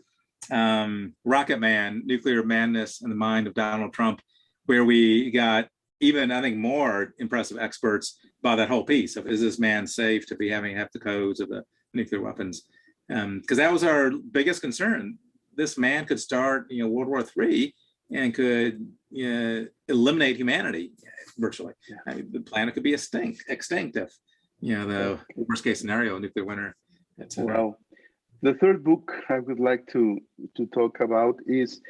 Rocket Man, Nuclear Madness in the Mind of Donald Trump, where we got even, I think, more impressive experts about that whole piece of, is this man safe to be having half the codes of the nuclear weapons? Because that was our biggest concern. This man could start, World War III, and could eliminate humanity virtually. Yeah. I mean, the planet could be extinct if, the worst case scenario, nuclear winter, etc. Wow. The third book I would like to talk about is,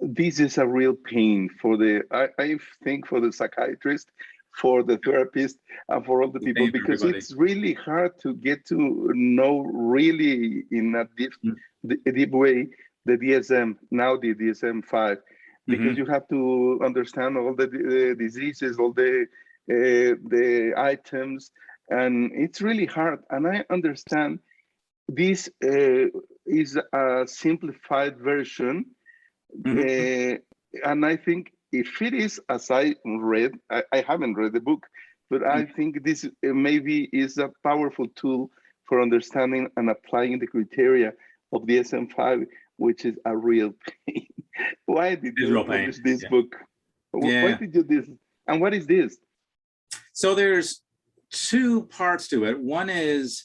this is a real pain for I think for the psychiatrist, for the therapist, and for all the people, because it's really hard to get to know really in a deep way the DSM, now the DSM-5, because you have to understand all the diseases, all the items, and it's really hard. And I understand this is a simplified version, and I think if it is, as I read, I haven't read the book, but I think this maybe is a powerful tool for understanding and applying the criteria of the DSM-5, which is a real pain. Why did you publish this book? Why did you do this? And what is this? So there's two parts to it. One is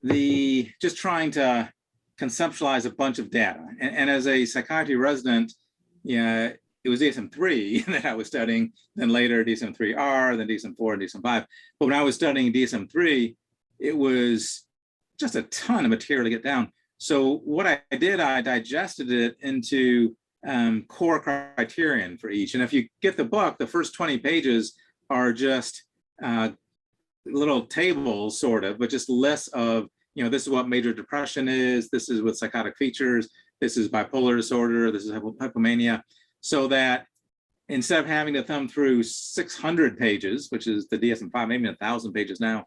just trying to conceptualize a bunch of data. And as a psychiatry resident, it was DSM-3 that I was studying, then later DSM-3R, then DSM-4 and DSM-5. But when I was studying DSM-3, it was just a ton of material to get down. So what I did, I digested it into core criterion for each. And if you get the book, the first 20 pages are just little tables, sort of, but just lists of, this is what major depression is, this is with psychotic features, this is bipolar disorder, this is hypomania, so that instead of having to thumb through 600 pages, which is the DSM-5, maybe 1,000 pages now,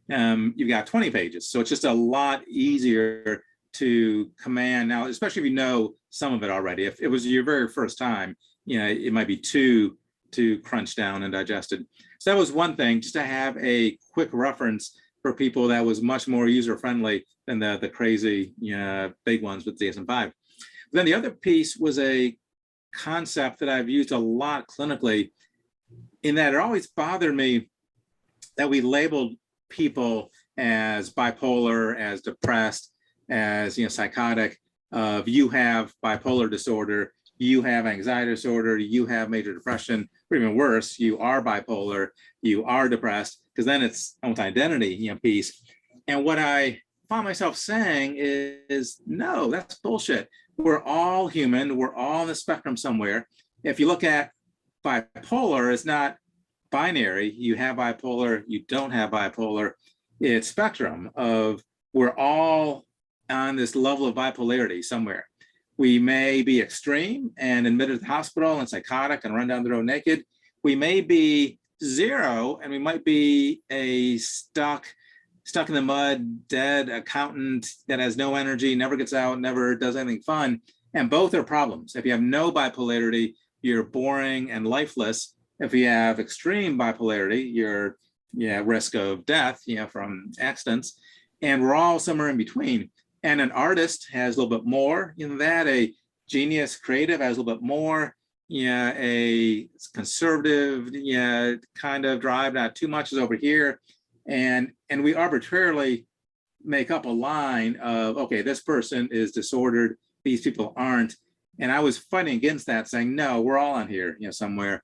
you've got 20 pages. So it's just a lot easier to command now, especially if you know some of it already. If it was your very first time, it might be too crunched down and digested. So that was one thing, just to have a quick reference for people that was much more user-friendly than the crazy big ones with DSM-5. Then the other piece was a concept that I've used a lot clinically, in that it always bothered me that we labeled people as bipolar, as depressed, as psychotic, of you have bipolar disorder, you have anxiety disorder, you have major depression, or even worse, you are bipolar, you are depressed, because then it's almost identity piece. And what I found myself saying is, no, that's bullshit. We're all human, we're all on the spectrum somewhere. If you look at bipolar, it's not binary, you have bipolar, you don't have bipolar. It's spectrum of, we're all on this level of bipolarity somewhere. We may be extreme and admitted to the hospital and psychotic and run down the road naked. We may be zero, and we might be a stuck in the mud, dead accountant that has no energy, never gets out, never does anything fun. And both are problems. If you have no bipolarity, you're boring and lifeless. If you have extreme bipolarity, you're at risk of death, from accidents. And we're all somewhere in between. And an artist has a little bit more than that. A genius creative has a little bit more. A conservative, kind of drive, not too much, is over here. And we arbitrarily make up a line of, okay, this person is disordered, these people aren't. And I was fighting against that, saying, no, we're all on here, somewhere.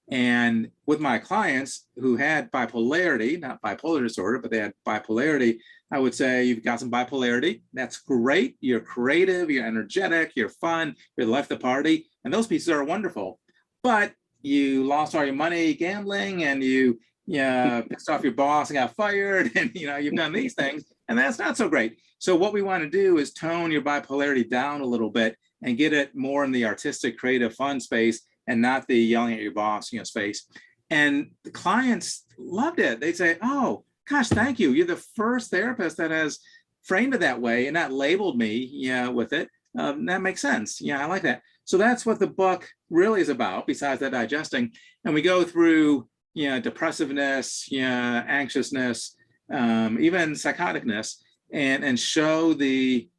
And with my clients who had bipolarity, not bipolar disorder, but they had bipolarity, I would say, you've got some bipolarity. That's great. You're creative, you're energetic, you're fun, you're the life of the party. And those pieces are wonderful. But you lost all your money gambling, and you pissed off your boss and got fired, and you've done these things, and that's not so great. So what we want to do is tone your bipolarity down a little bit and get it more in the artistic, creative, fun space, and not the yelling at your boss, space. And the clients loved it. They'd say, oh, gosh, thank you. You're the first therapist that has framed it that way and not labeled me with it. That makes sense. I like that. So that's what the book really is about, besides that digesting. And we go through, depressiveness, anxiousness, even psychoticness, and show the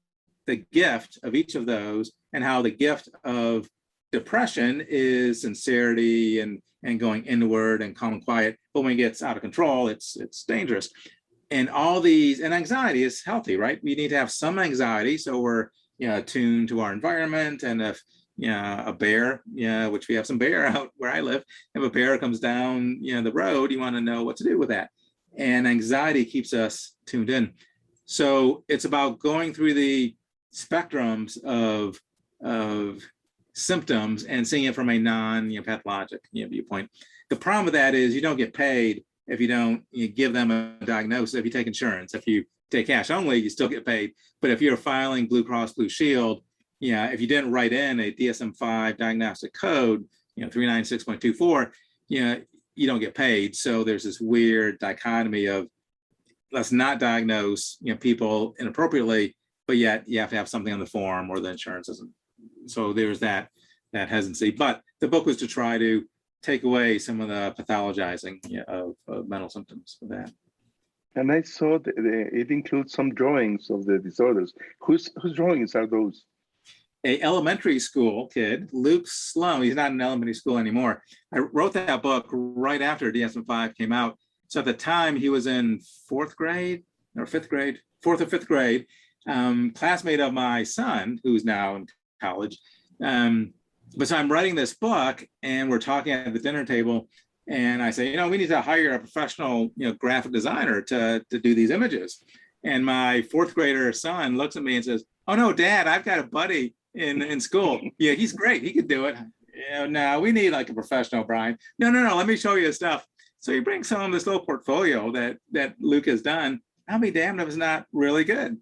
gift of each of those, and how the gift of depression is sincerity and going inward and calm and quiet. But when it gets out of control, it's dangerous. And all these, and anxiety is healthy, right? We need to have some anxiety, so we're attuned to our environment. And if a bear, which we have some bear out where I live, if a bear comes down the road, you want to know what to do with that. And anxiety keeps us tuned in. So it's about going through the spectrums of symptoms and seeing it from a non-pathologic viewpoint. The problem with that is you don't get paid if you don't give them a diagnosis. If you take insurance, if you take cash only, you still get paid. But if you're filing Blue Cross Blue Shield, if you didn't write in a DSM-5 diagnostic code, 396.24, you don't get paid. So there's this weird dichotomy of let's not diagnose people inappropriately, but yet you have to have something on the form or the insurance isn't. So there's that hesitancy. But the book was to try to take away some of the pathologizing of mental symptoms for that. And I saw it includes some drawings of the disorders. Whose drawings are those? A elementary school kid, Luke Sloan. He's not in elementary school anymore. I wrote that book right after DSM-5 came out. So at the time he was in fourth or fifth grade, classmate of my son, who's now in college. But so I'm writing this book and we're talking at the dinner table and I say, we need to hire a professional, graphic designer to do these images. And my fourth grader son looks at me and says, "Oh no, Dad, I've got a buddy in school. Yeah, he's great. He could do it." No, we need like a professional, Brian. No, let me show you his stuff. So he brings home this little portfolio that Luke has done. I'll be damned if it's not really good.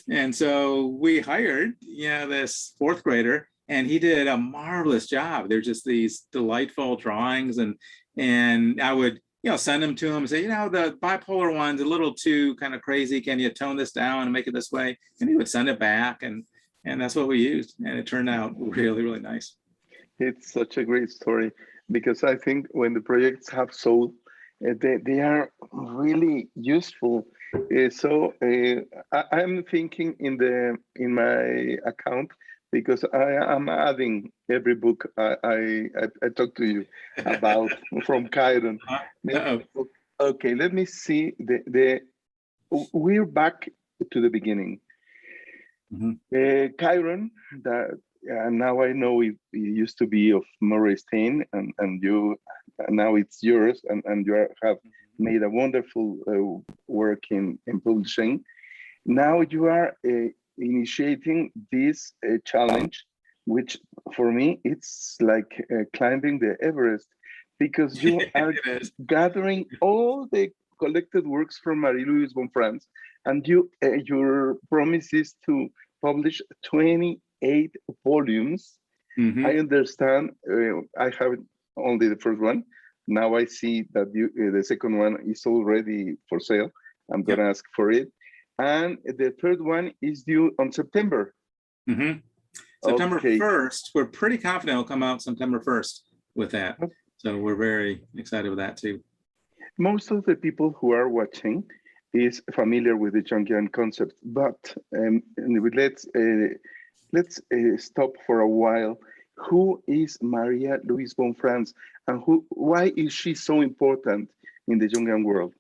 And so we hired, this fourth grader, and he did a marvelous job. They're just these delightful drawings, and I would, send them to him and say, the bipolar one's a little too kind of crazy. Can you tone this down and make it this way? And he would send it back, and that's what we used, and it turned out really, really nice. It's such a great story because I think when the projects have soul, they are really useful. I'm thinking in my account because I am adding every book I talk to you about from Chiron. Okay, let me see. We're back to the beginning. Chiron, now I know it used to be of Marie Stein, and you now it's yours, and you have made a wonderful work in publishing. Now you are initiating this challenge, which for me it's like climbing the Everest, because you are gathering all the collected works from Marie Von Franz, and your promise is to publish 28 volumes. I understand. I have only the first one. Now I see that the second one is already for sale. I'm going to ask for it. And the third one is due on September. September 1st. We're pretty confident it'll come out September 1st with that. So we're very excited with that too. Most of the people who are watching is familiar with the Jungian concept, but let's stop for a while. Who is Marie Von Franz, and why is she so important in the Jungian world?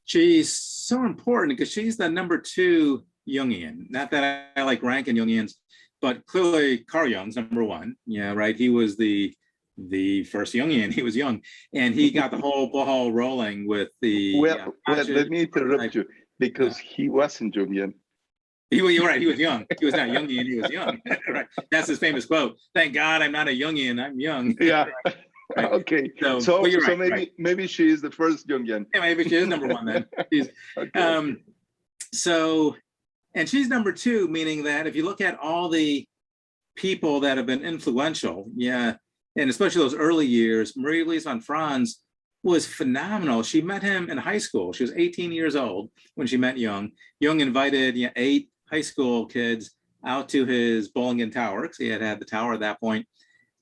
She's so important because she's the number 2 Jungian. Not that I like ranking Jungians, but clearly Carl Jung's number 1. Yeah, right. He was the first Jungian. He was young, and he got the whole ball rolling with the. Well, let me interrupt you because he wasn't Jungian. You're right. He was young. He was not Jungian. He was young. Right. That's his famous quote. "Thank God I'm not a Jungian. I'm young." Yeah. Right. Okay. So right, maybe she is the first Jungian. Yeah, maybe she is number 1 then. Okay. And she's number 2, meaning that if you look at all the people that have been influential, and especially those early years, Marie Von Franz was phenomenal. She met him in high school. She was 18 years old when she met Jung. Jung invited 8 high school kids out to his Bollingen Tower, because he had the tower at that point,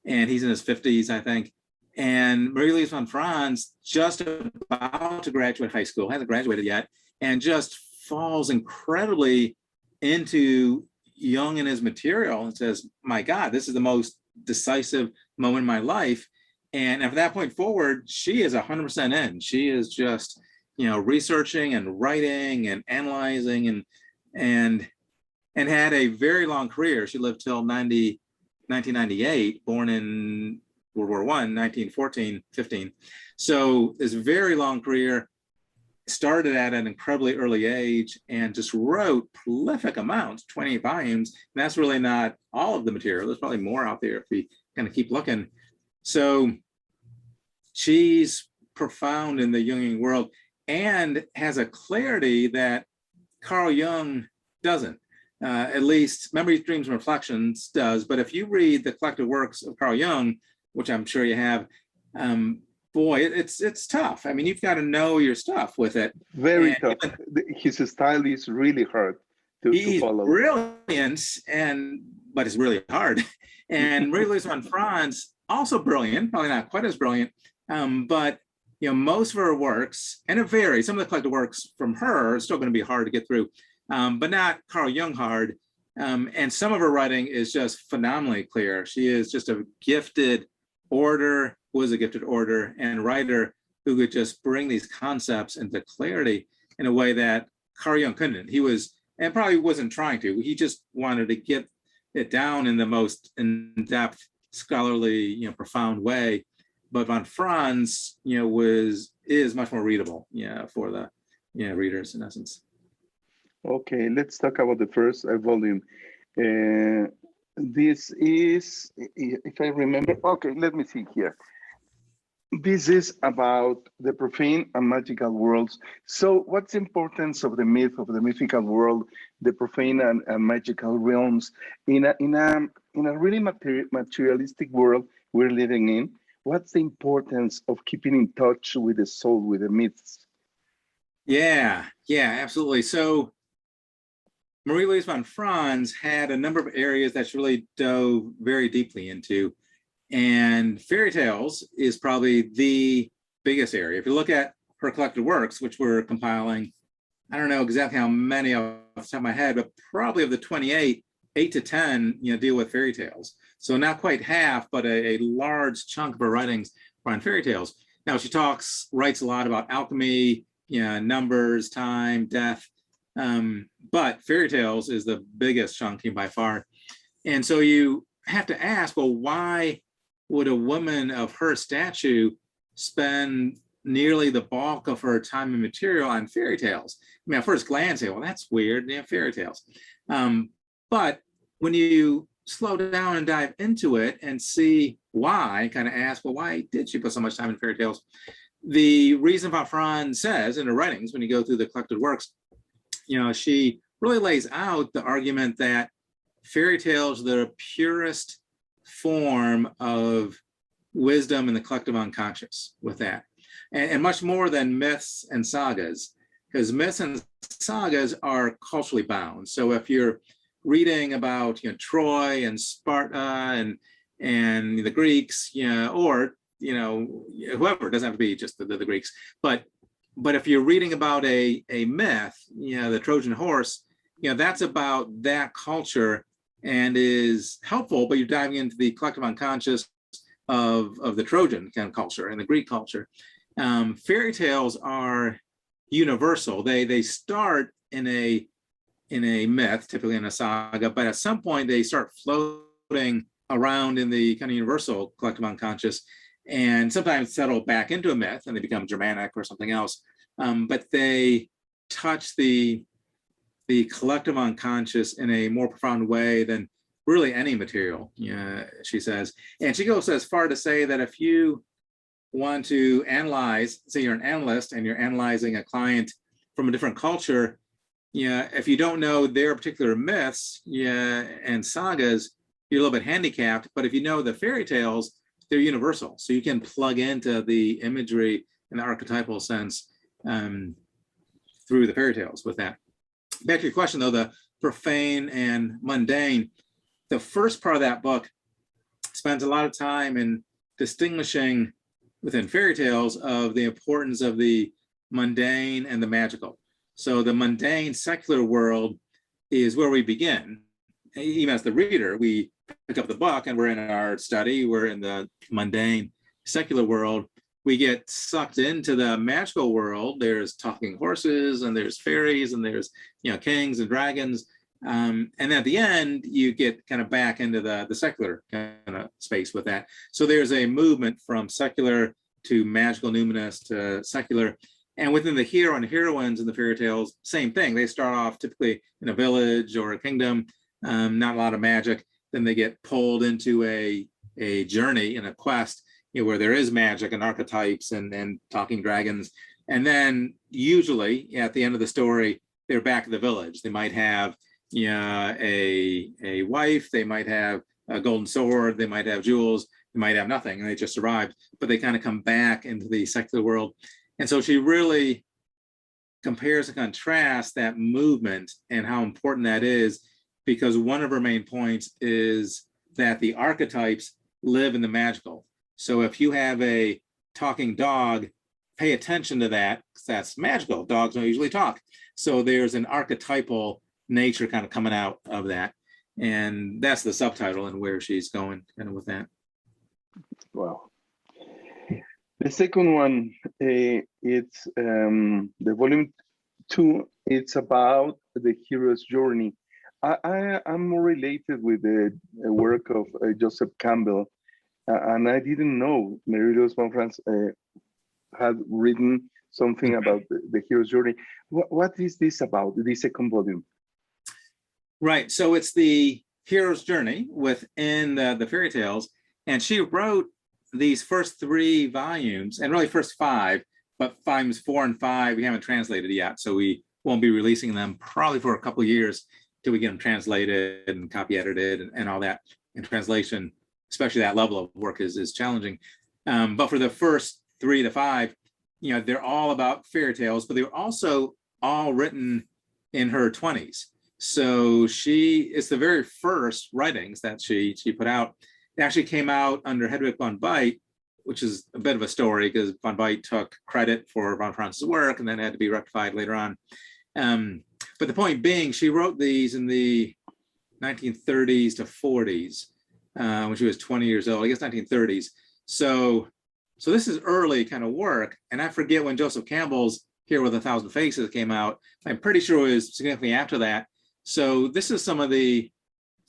and he's in his 50s, I think. And Marie Von Franz, just about to graduate high school, hasn't graduated yet, and just falls incredibly into Jung and his material and says, "My God, this is the most decisive moment in my life." And from that point forward, she is 100% in. She is just, researching and writing and analyzing. And and had a very long career. She lived till 1998, born in World War I, 1914, 15. So this very long career, started at an incredibly early age and just wrote prolific amounts, 28 volumes. And that's really not all of the material. There's probably more out there if we kind of keep looking. So she's profound in the Jungian world and has a clarity that Carl Jung doesn't. At least Memories, Dreams, and Reflections does. But if you read the collected works of Carl Jung, which I'm sure you have, boy, it's tough. I mean, you've got to know your stuff with it. Very tough. His style is really hard to follow. He's brilliant, but it's really hard. And Marie Von Franz, also brilliant, probably not quite as brilliant, but most of her works, and it varies. Some of the collected works from her are still going to be hard to get through, but not Carl Jung hard. And some of her writing is just phenomenally clear. She is just a gifted orator, was a gifted orator and writer who could just bring these concepts into clarity in a way that Carl Jung couldn't. He was, and probably wasn't trying to, he just wanted to get it down in the most in-depth, scholarly, profound way. But Von Franz, is much more readable, for the, readers in essence. Okay, let's talk about the first volume. This is, if I remember, okay, let me see here. This is about the profane and magical worlds. So what's the importance of the myth, of the mythical world, the profane and magical realms in a really materialistic world we're living in? What's the importance of keeping in touch with the soul, with the myths? Yeah, absolutely. So Marie Von Franz had a number of areas that she really dove very deeply into. And fairy tales is probably the biggest area. If you look at her collected works, which we're compiling, I don't know exactly how many off the top of my head, but probably of the 28, 8 to 10, deal with fairy tales. So not quite half, but a large chunk of her writings are on fairy tales. Now she writes a lot about alchemy, numbers, time, death, but fairy tales is the biggest chunk by far. And so you have to ask, well, why would a woman of her stature spend nearly the bulk of her time and material on fairy tales? I mean, at first glance, say, well, that's weird, fairy tales. But when you slow down and dive into it and see why, kind of ask, well, why did she put so much time in fairy tales? The reason Von Franz says in her writings, when you go through the collected works, she really lays out the argument that fairy tales are the purest form of wisdom in the collective unconscious with that. And much more than myths and sagas, because myths and sagas are culturally bound. So if you're reading about Troy and Sparta and the Greeks, or whoever, it doesn't have to be just the Greeks, but if you're reading about a myth, the Trojan horse, that's about that culture and is helpful, but you're diving into the collective unconscious of the Trojan kind of culture and the Greek culture. Fairy tales are universal. They start in a myth, typically in a saga, but at some point they start floating around in the kind of universal collective unconscious, and sometimes settle back into a myth and they become Germanic or something else. But they touch the collective unconscious in a more profound way than really any material, she says. And she goes as far to say that if you want to analyze, say you're an analyst and you're analyzing a client from a different culture, if you don't know their particular myths and sagas, you're a little bit handicapped. But if you know the fairy tales, they're universal. So you can plug into the imagery in the archetypal sense through the fairy tales with that. Back to your question though, the profane and mundane, the first part of that book spends a lot of time in distinguishing within fairy tales of the importance of the mundane and the magical. So the mundane secular world is where we begin. Even as the reader, we pick up the book and we're in our study, we're in the mundane secular world. We get sucked into the magical world. There's talking horses and there's fairies and there's kings and dragons. And then at the end, you get kind of back into the secular kind of space with that. So there's a movement from secular to magical numinous to secular. And within the hero and heroines in the fairy tales, same thing. They start off typically in a village or a kingdom, not a lot of magic. Then they get pulled into a journey and a quest, where there is magic and archetypes and talking dragons. And then usually at the end of the story, they're back at the village. They might have a wife, they might have a golden sword, they might have jewels, they might have nothing, and they just survived, but they kind of come back into the secular world. And so she really compares and contrasts that movement and how important that is, because one of her main points is that the archetypes live in the magical. So if you have a talking dog, pay attention to that, because that's magical. Dogs don't usually talk. So there's an archetypal nature kind of coming out of that. And that's the subtitle and where she's going kind of with that. Wow. The second one, it's the volume 2. It's about the hero's journey. I'm more related with the work of Joseph Campbell, and I didn't know Marie Von Franz had written something about the hero's journey. What is this about, the second volume? Right, so it's the hero's journey within the fairy tales, and she wrote these first 3 volumes, and really first 5, but volumes 4 and 5 we haven't translated yet, so we won't be releasing them probably for a couple of years till we get them translated and copy edited and all that. In translation, especially that level of work is challenging. But for the first 3 to 5, they're all about fairy tales, but they were also all written in her 20s. So it's the very first writings that she put out. It actually came out under Hedwig von Beit, which is a bit of a story because von Beit took credit for von Franz's work and then had to be rectified later on. But the point being, she wrote these in the 1930s to 40s when she was 20 years old, I guess 1930s. So this is early kind of work. And I forget when Joseph Campbell's Here with a Thousand Faces came out. I'm pretty sure it was significantly after that. So this is some of the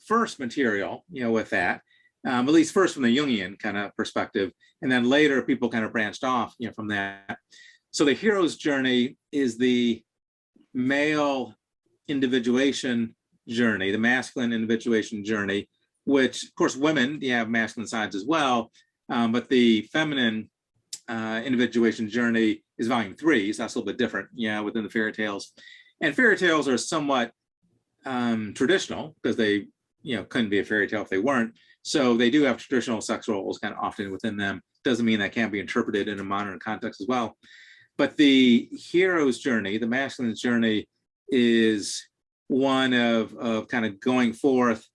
first material, with that, at least first from the Jungian kind of perspective. And then later people kind of branched off, from that. So the hero's journey is the male individuation journey, the masculine individuation journey, which of course women, you have masculine sides as well. But the feminine individuation journey is volume 3. So that's a little bit different, within the fairy tales. And fairy tales are somewhat traditional because they, couldn't be a fairy tale if they weren't. So they do have traditional sex roles kind of often within them. Doesn't mean that can't be interpreted in a modern context as well. But the hero's journey, the masculine journey, is one of kind of going forth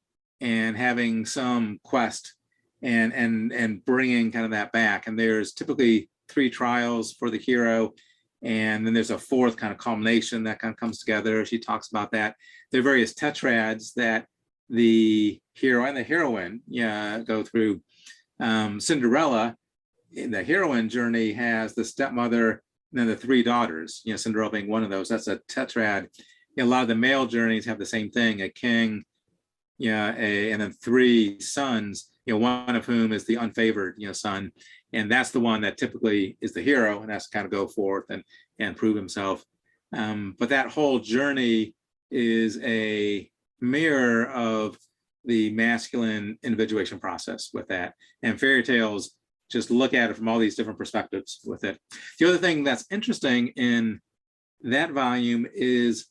and having some quest and bringing kind of that back. And there's typically 3 trials for the hero. And then there's a 4th kind of culmination that kind of comes together. She talks about that. There are various tetrads that the hero and the heroine go through. Cinderella, in the heroine journey, has the stepmother and then the 3 daughters, Cinderella being one of those. That's a tetrad. A lot of the male journeys have the same thing, a king, and then 3 sons, one of whom is the unfavored, son. And that's the one that typically is the hero and has to kind of go forth and prove himself. But that whole journey is a mirror of the masculine individuation process with that. And fairy tales just look at it from all these different perspectives with it. The other thing that's interesting in that volume is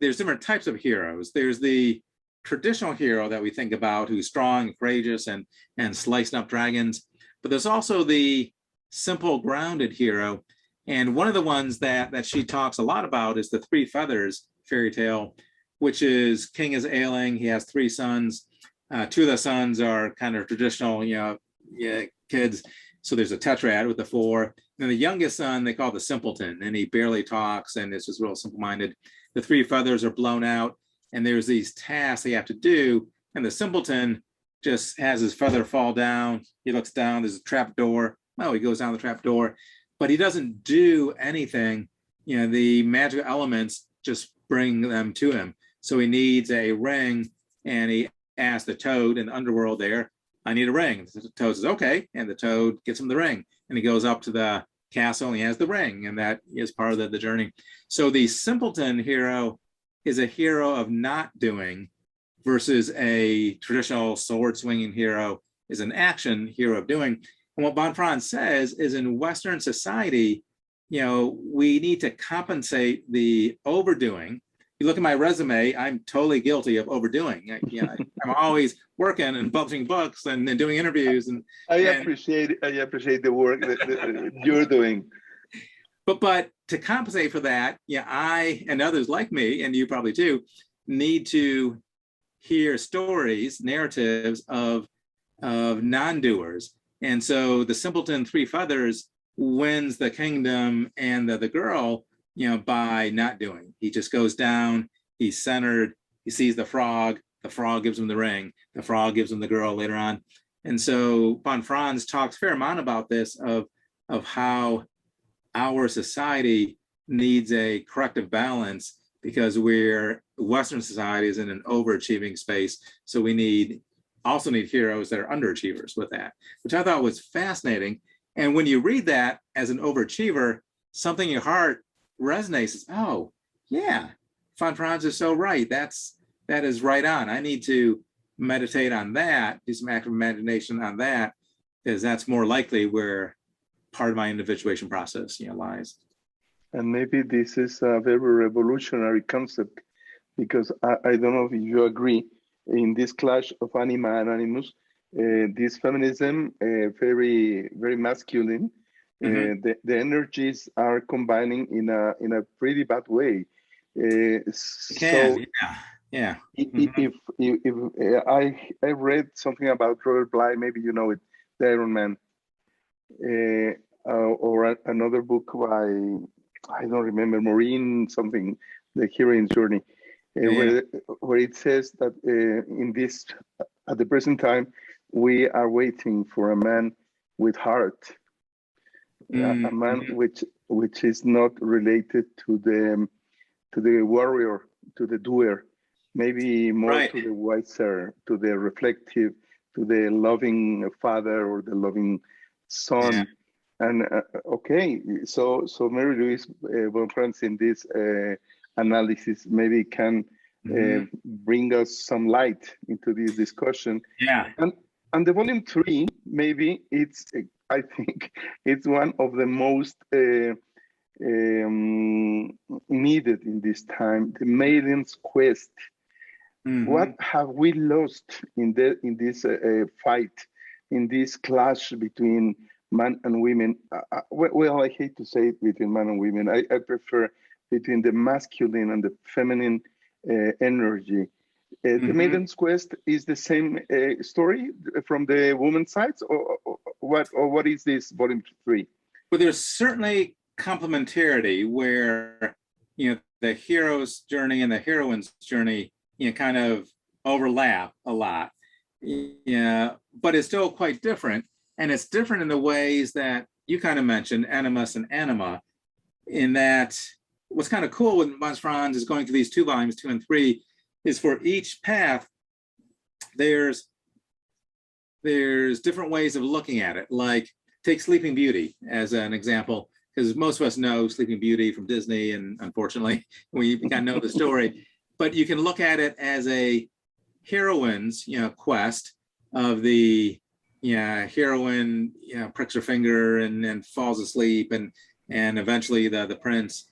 there's different types of heroes. There's the traditional hero that we think about who's strong and courageous and slicing up dragons. But there's also the simple, grounded hero. And one of the ones that she talks a lot about is the 3 Feathers fairy tale, which is king is ailing. He has 3 sons. 2 of the sons are kind of traditional, kids. So there's a tetrad with the 4. And then the youngest son, they call the simpleton, and he barely talks and is just real simple-minded. The 3 feathers are blown out, and there's these tasks they have to do. And the simpleton just has his feather fall down. He looks down, there's a trap door. Oh, he goes down the trap door, but he doesn't do anything. The magical elements just bring them to him. So he needs a ring, and he asks the toad in the underworld there, I need a ring. The toad says, okay. And the toad gets him the ring. And he goes up to the castle and he has the ring. And that is part of the journey. So the simpleton hero is a hero of not doing versus a traditional sword swinging hero is an action hero of doing. And what Von Franz says is in Western society, we need to compensate the overdoing. You look at my resume, I'm totally guilty of overdoing. I'm always working and publishing books and doing interviews. And I appreciate the work that you're doing. But to compensate for that, I and others like me, and you probably too, need to hear stories, narratives of non-doers. And so the simpleton three feathers wins the kingdom and the girl, by not doing. He just goes down, he's centered, he sees the frog gives him the ring, the frog gives him the girl later on. And so Von Franz talks a fair amount about this of how our society needs a corrective balance because Western society is in an overachieving space. So we also need heroes that are underachievers with that, which I thought was fascinating. And when you read that as an overachiever, something in your heart resonates as, oh, yeah, Von Franz is so right. That is right on. I need to meditate on that, do some active imagination on that, because that's more likely where part of my individuation process lies. And maybe this is a very revolutionary concept, because I don't know if you agree, in this clash of anima and animus, this feminism, very, very masculine, the energies are combining in a pretty bad way. If I read something about Robert Bly, maybe you know it, The Iron Man, or another book by, I don't remember, Maureen something, The Heroine's Journey, where it says that at the present time, we are waiting for a man with heart, a man which is not related to the warrior, to the doer, maybe more to the wiser, to the reflective, to the loving father or the loving son. Yeah. And so Mary Louise Von Franz in this analysis maybe can bring us some light into this discussion. Yeah. And the volume 3, maybe I think it's one of the most needed in this time, the maiden's quest. What have we lost in this fight, in this clash between man and women? Well, I hate to say it between man and women. I prefer between the masculine and the feminine energy. The maiden's quest is the same story from the woman's side, or what is this volume 3? Well, there's certainly complementarity where the hero's journey and the heroine's journey kind of overlap a lot. But it's still quite different, and it's different in the ways that you kind of mentioned, animus and anima. In that, what's kind of cool with Von Franz is going through these 2 volumes, 2 and 3, is for each path, there's different ways of looking at it. Like take Sleeping Beauty as an example, because most of us know Sleeping Beauty from Disney, and unfortunately, we kind of know the story. But you can look at it as a heroine's, quest of the heroine, pricks her finger and falls asleep, and eventually the prince,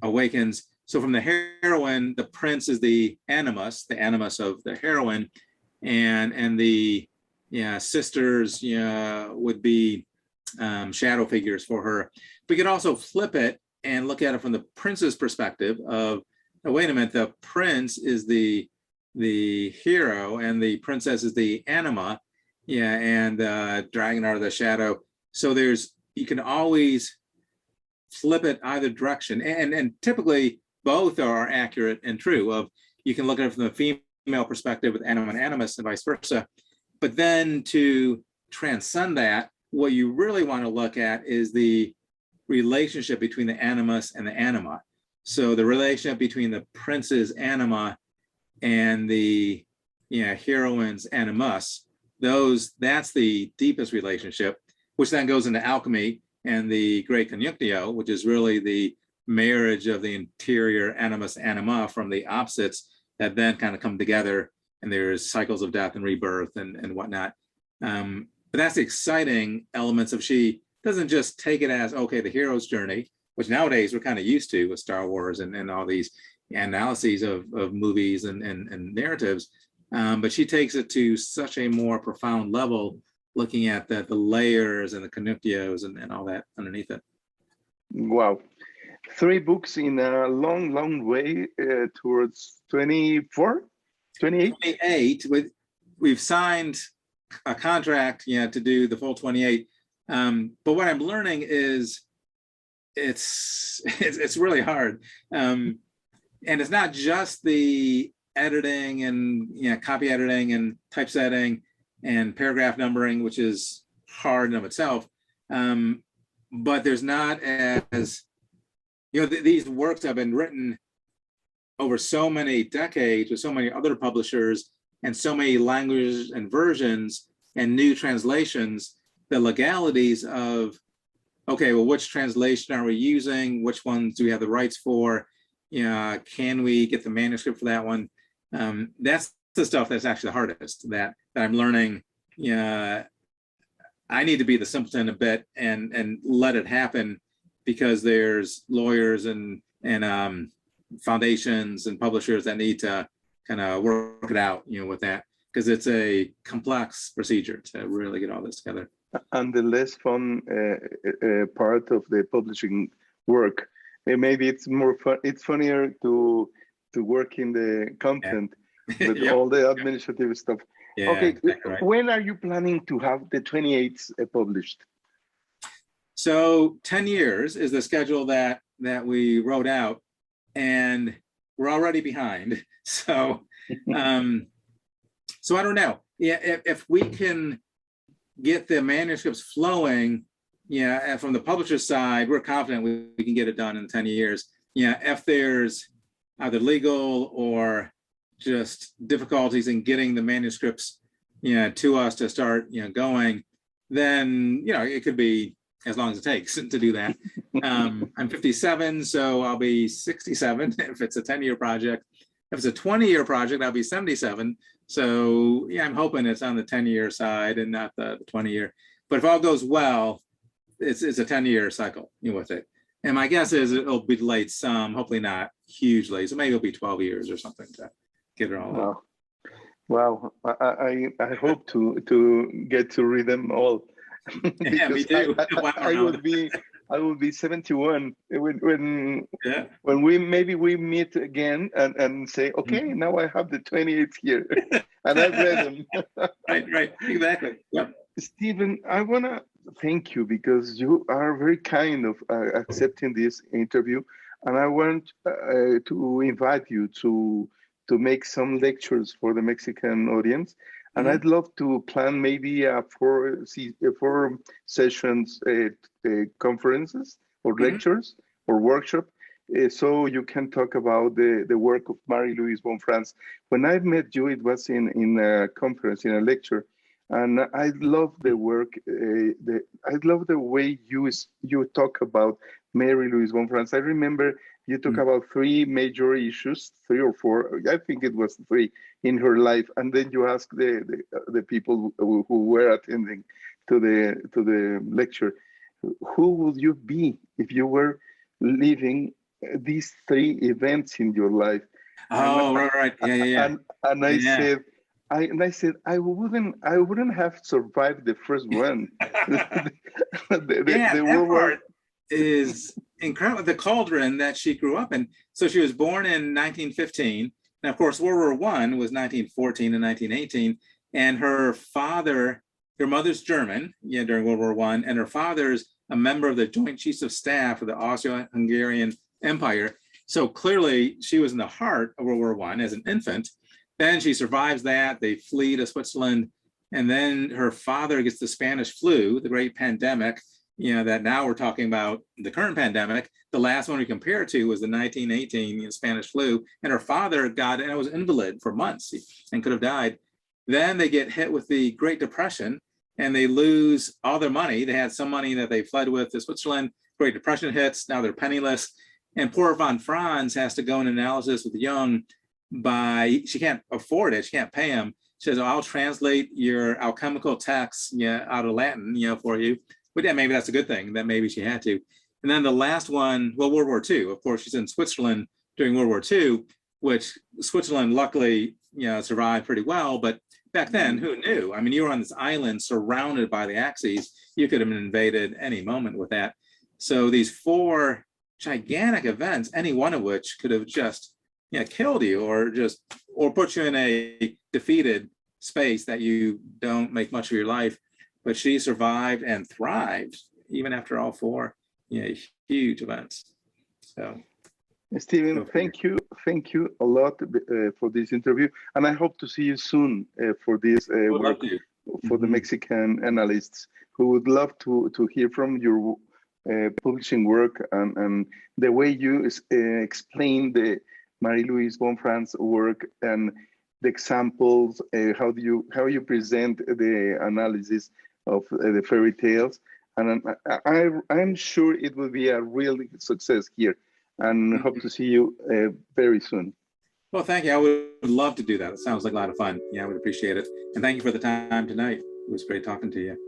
awakens. So from the heroine, the prince is the animus of the heroine, and the sisters would be shadow figures for her. We could also flip it and look at it from the prince's perspective of, oh, wait a minute, the prince is the hero and the princess is the anima, and dragging her out of the shadow. So you can always flip it either direction, and typically both are accurate and true. You can look at it from the female perspective with anima and animus and vice versa. But then to transcend that, what you really want to look at is the relationship between the animus and the anima. So the relationship between the prince's anima and the heroine's animus, that's the deepest relationship, which then goes into alchemy and the great conjunctio, which is really the marriage of the interior animus anima from the opposites that then kind of come together, and there's cycles of death and rebirth and whatnot. But that's the exciting elements of, she doesn't just take it as, okay, the hero's journey, which nowadays we're kind of used to with Star Wars and all these analyses of movies and narratives, but she takes it to such a more profound level, looking at the layers and the conjunctios and all that underneath it. Wow. 3 books in a long, long way towards 24, 28? 28. We've signed a contract, to do the full 28. But what I'm learning is it's really hard. And it's not just the editing and copy editing and typesetting and paragraph numbering, which is hard in of itself. But there's not as, these works have been written over so many decades with so many other publishers and so many languages and versions and new translations, the legalities of, okay, well, which translation are we using? Which ones do we have the rights for? Can we get the manuscript for that one? That's the stuff that's actually the hardest, that I'm learning. I need to be the simpleton a bit and let it happen, because there's lawyers and foundations and publishers that need to kind of work it out, with that, because it's a complex procedure to really get all this together. And the less fun part of the publishing work, maybe it's more fun. It's funnier to work in the content, with all the administrative stuff. Okay, exactly right. When are you planning to have the 28th published? So 10 years is the schedule that we wrote out, and we're already behind. So, so I don't know. If we can get the manuscripts flowing, from the publisher's side, we're confident we can get it done in 10 years. If there's either legal or just difficulties in getting the manuscripts, to us to start, going, then, it could be as long as it takes to do that. I'm 57, so I'll be 67 if it's a 10-year project. If it's a 20-year project, I'll be 77. So I'm hoping it's on the 10-year side and not the 20-year. But if all goes well, it's a 10-year cycle with it. And my guess is it'll be delayed some, hopefully not hugely. So maybe it'll be 12 years or something to get it all out. Wow. I hope to get to read them all. Yeah, me too. I will be 71 when we meet again and say, okay, now I have the 28th here, and I've read them. Right, exactly. Yep. Stephen, I want to thank you, because you are very kind of accepting this interview, and I want to invite you to make some lectures for the Mexican audience. And I'd love to plan maybe 4 sessions, conferences or lectures or workshop, so you can talk about the work of Marie Von Franz. When I met you, it was in a conference, in a lecture, and I love the work. I love the way you talk about Marie Von Franz. I remember you talk about 3 major issues, 3 or 4. I think it was 3 in her life, and then you ask the people who were attending to the lecture, who would you be if you were living these 3 events in your life? Oh, right. Yeah. And I said I wouldn't have survived the first one. The World War is incredible. The cauldron that she grew up in. So she was born in 1915. And of course, World War I was 1914 and 1918. And her mother's German, during World War I, and her father's a member of the Joint Chiefs of Staff of the Austro-Hungarian Empire. So clearly she was in the heart of World War I as an infant. Then she survives that. They flee to Switzerland. And then her father gets the Spanish flu, the great pandemic. that now we're talking about the current pandemic. The last one we compare it to was the 1918 Spanish flu, and her father got it and was an invalid for months and could have died. Then they get hit with the Great Depression and they lose all their money. They had some money that they fled with to Switzerland. Great Depression hits, now they're penniless. And poor Von Franz has to go in analysis with Jung she can't afford it, she can't pay him. She says, I'll translate your alchemical texts out of Latin for you. But yeah, maybe that's a good thing that maybe she had to. And then the last one, well, World War II. Of course, she's in Switzerland during World War II, which Switzerland luckily survived pretty well. But back then, who knew? I mean, you were on this island surrounded by the Axis. You could have been invaded any moment with that. So these 4 gigantic events, any one of which could have just killed you or put you in a defeated space that you don't make much of your life. But she survived and thrived even after all 4 huge events. So Stephen, thank you a lot for this interview, and I hope to see you soon for this work for the Mexican analysts, who would love to hear from your publishing work and the way you explain the Marie Von Franz work and the examples, how you present the analysis of the fairy tales, and I'm sure it will be a real success here, and hope to see you very soon. Well, thank you. I would love to do that. It sounds like a lot of fun. Yeah, I would appreciate it. And thank you for the time tonight. It was great talking to you.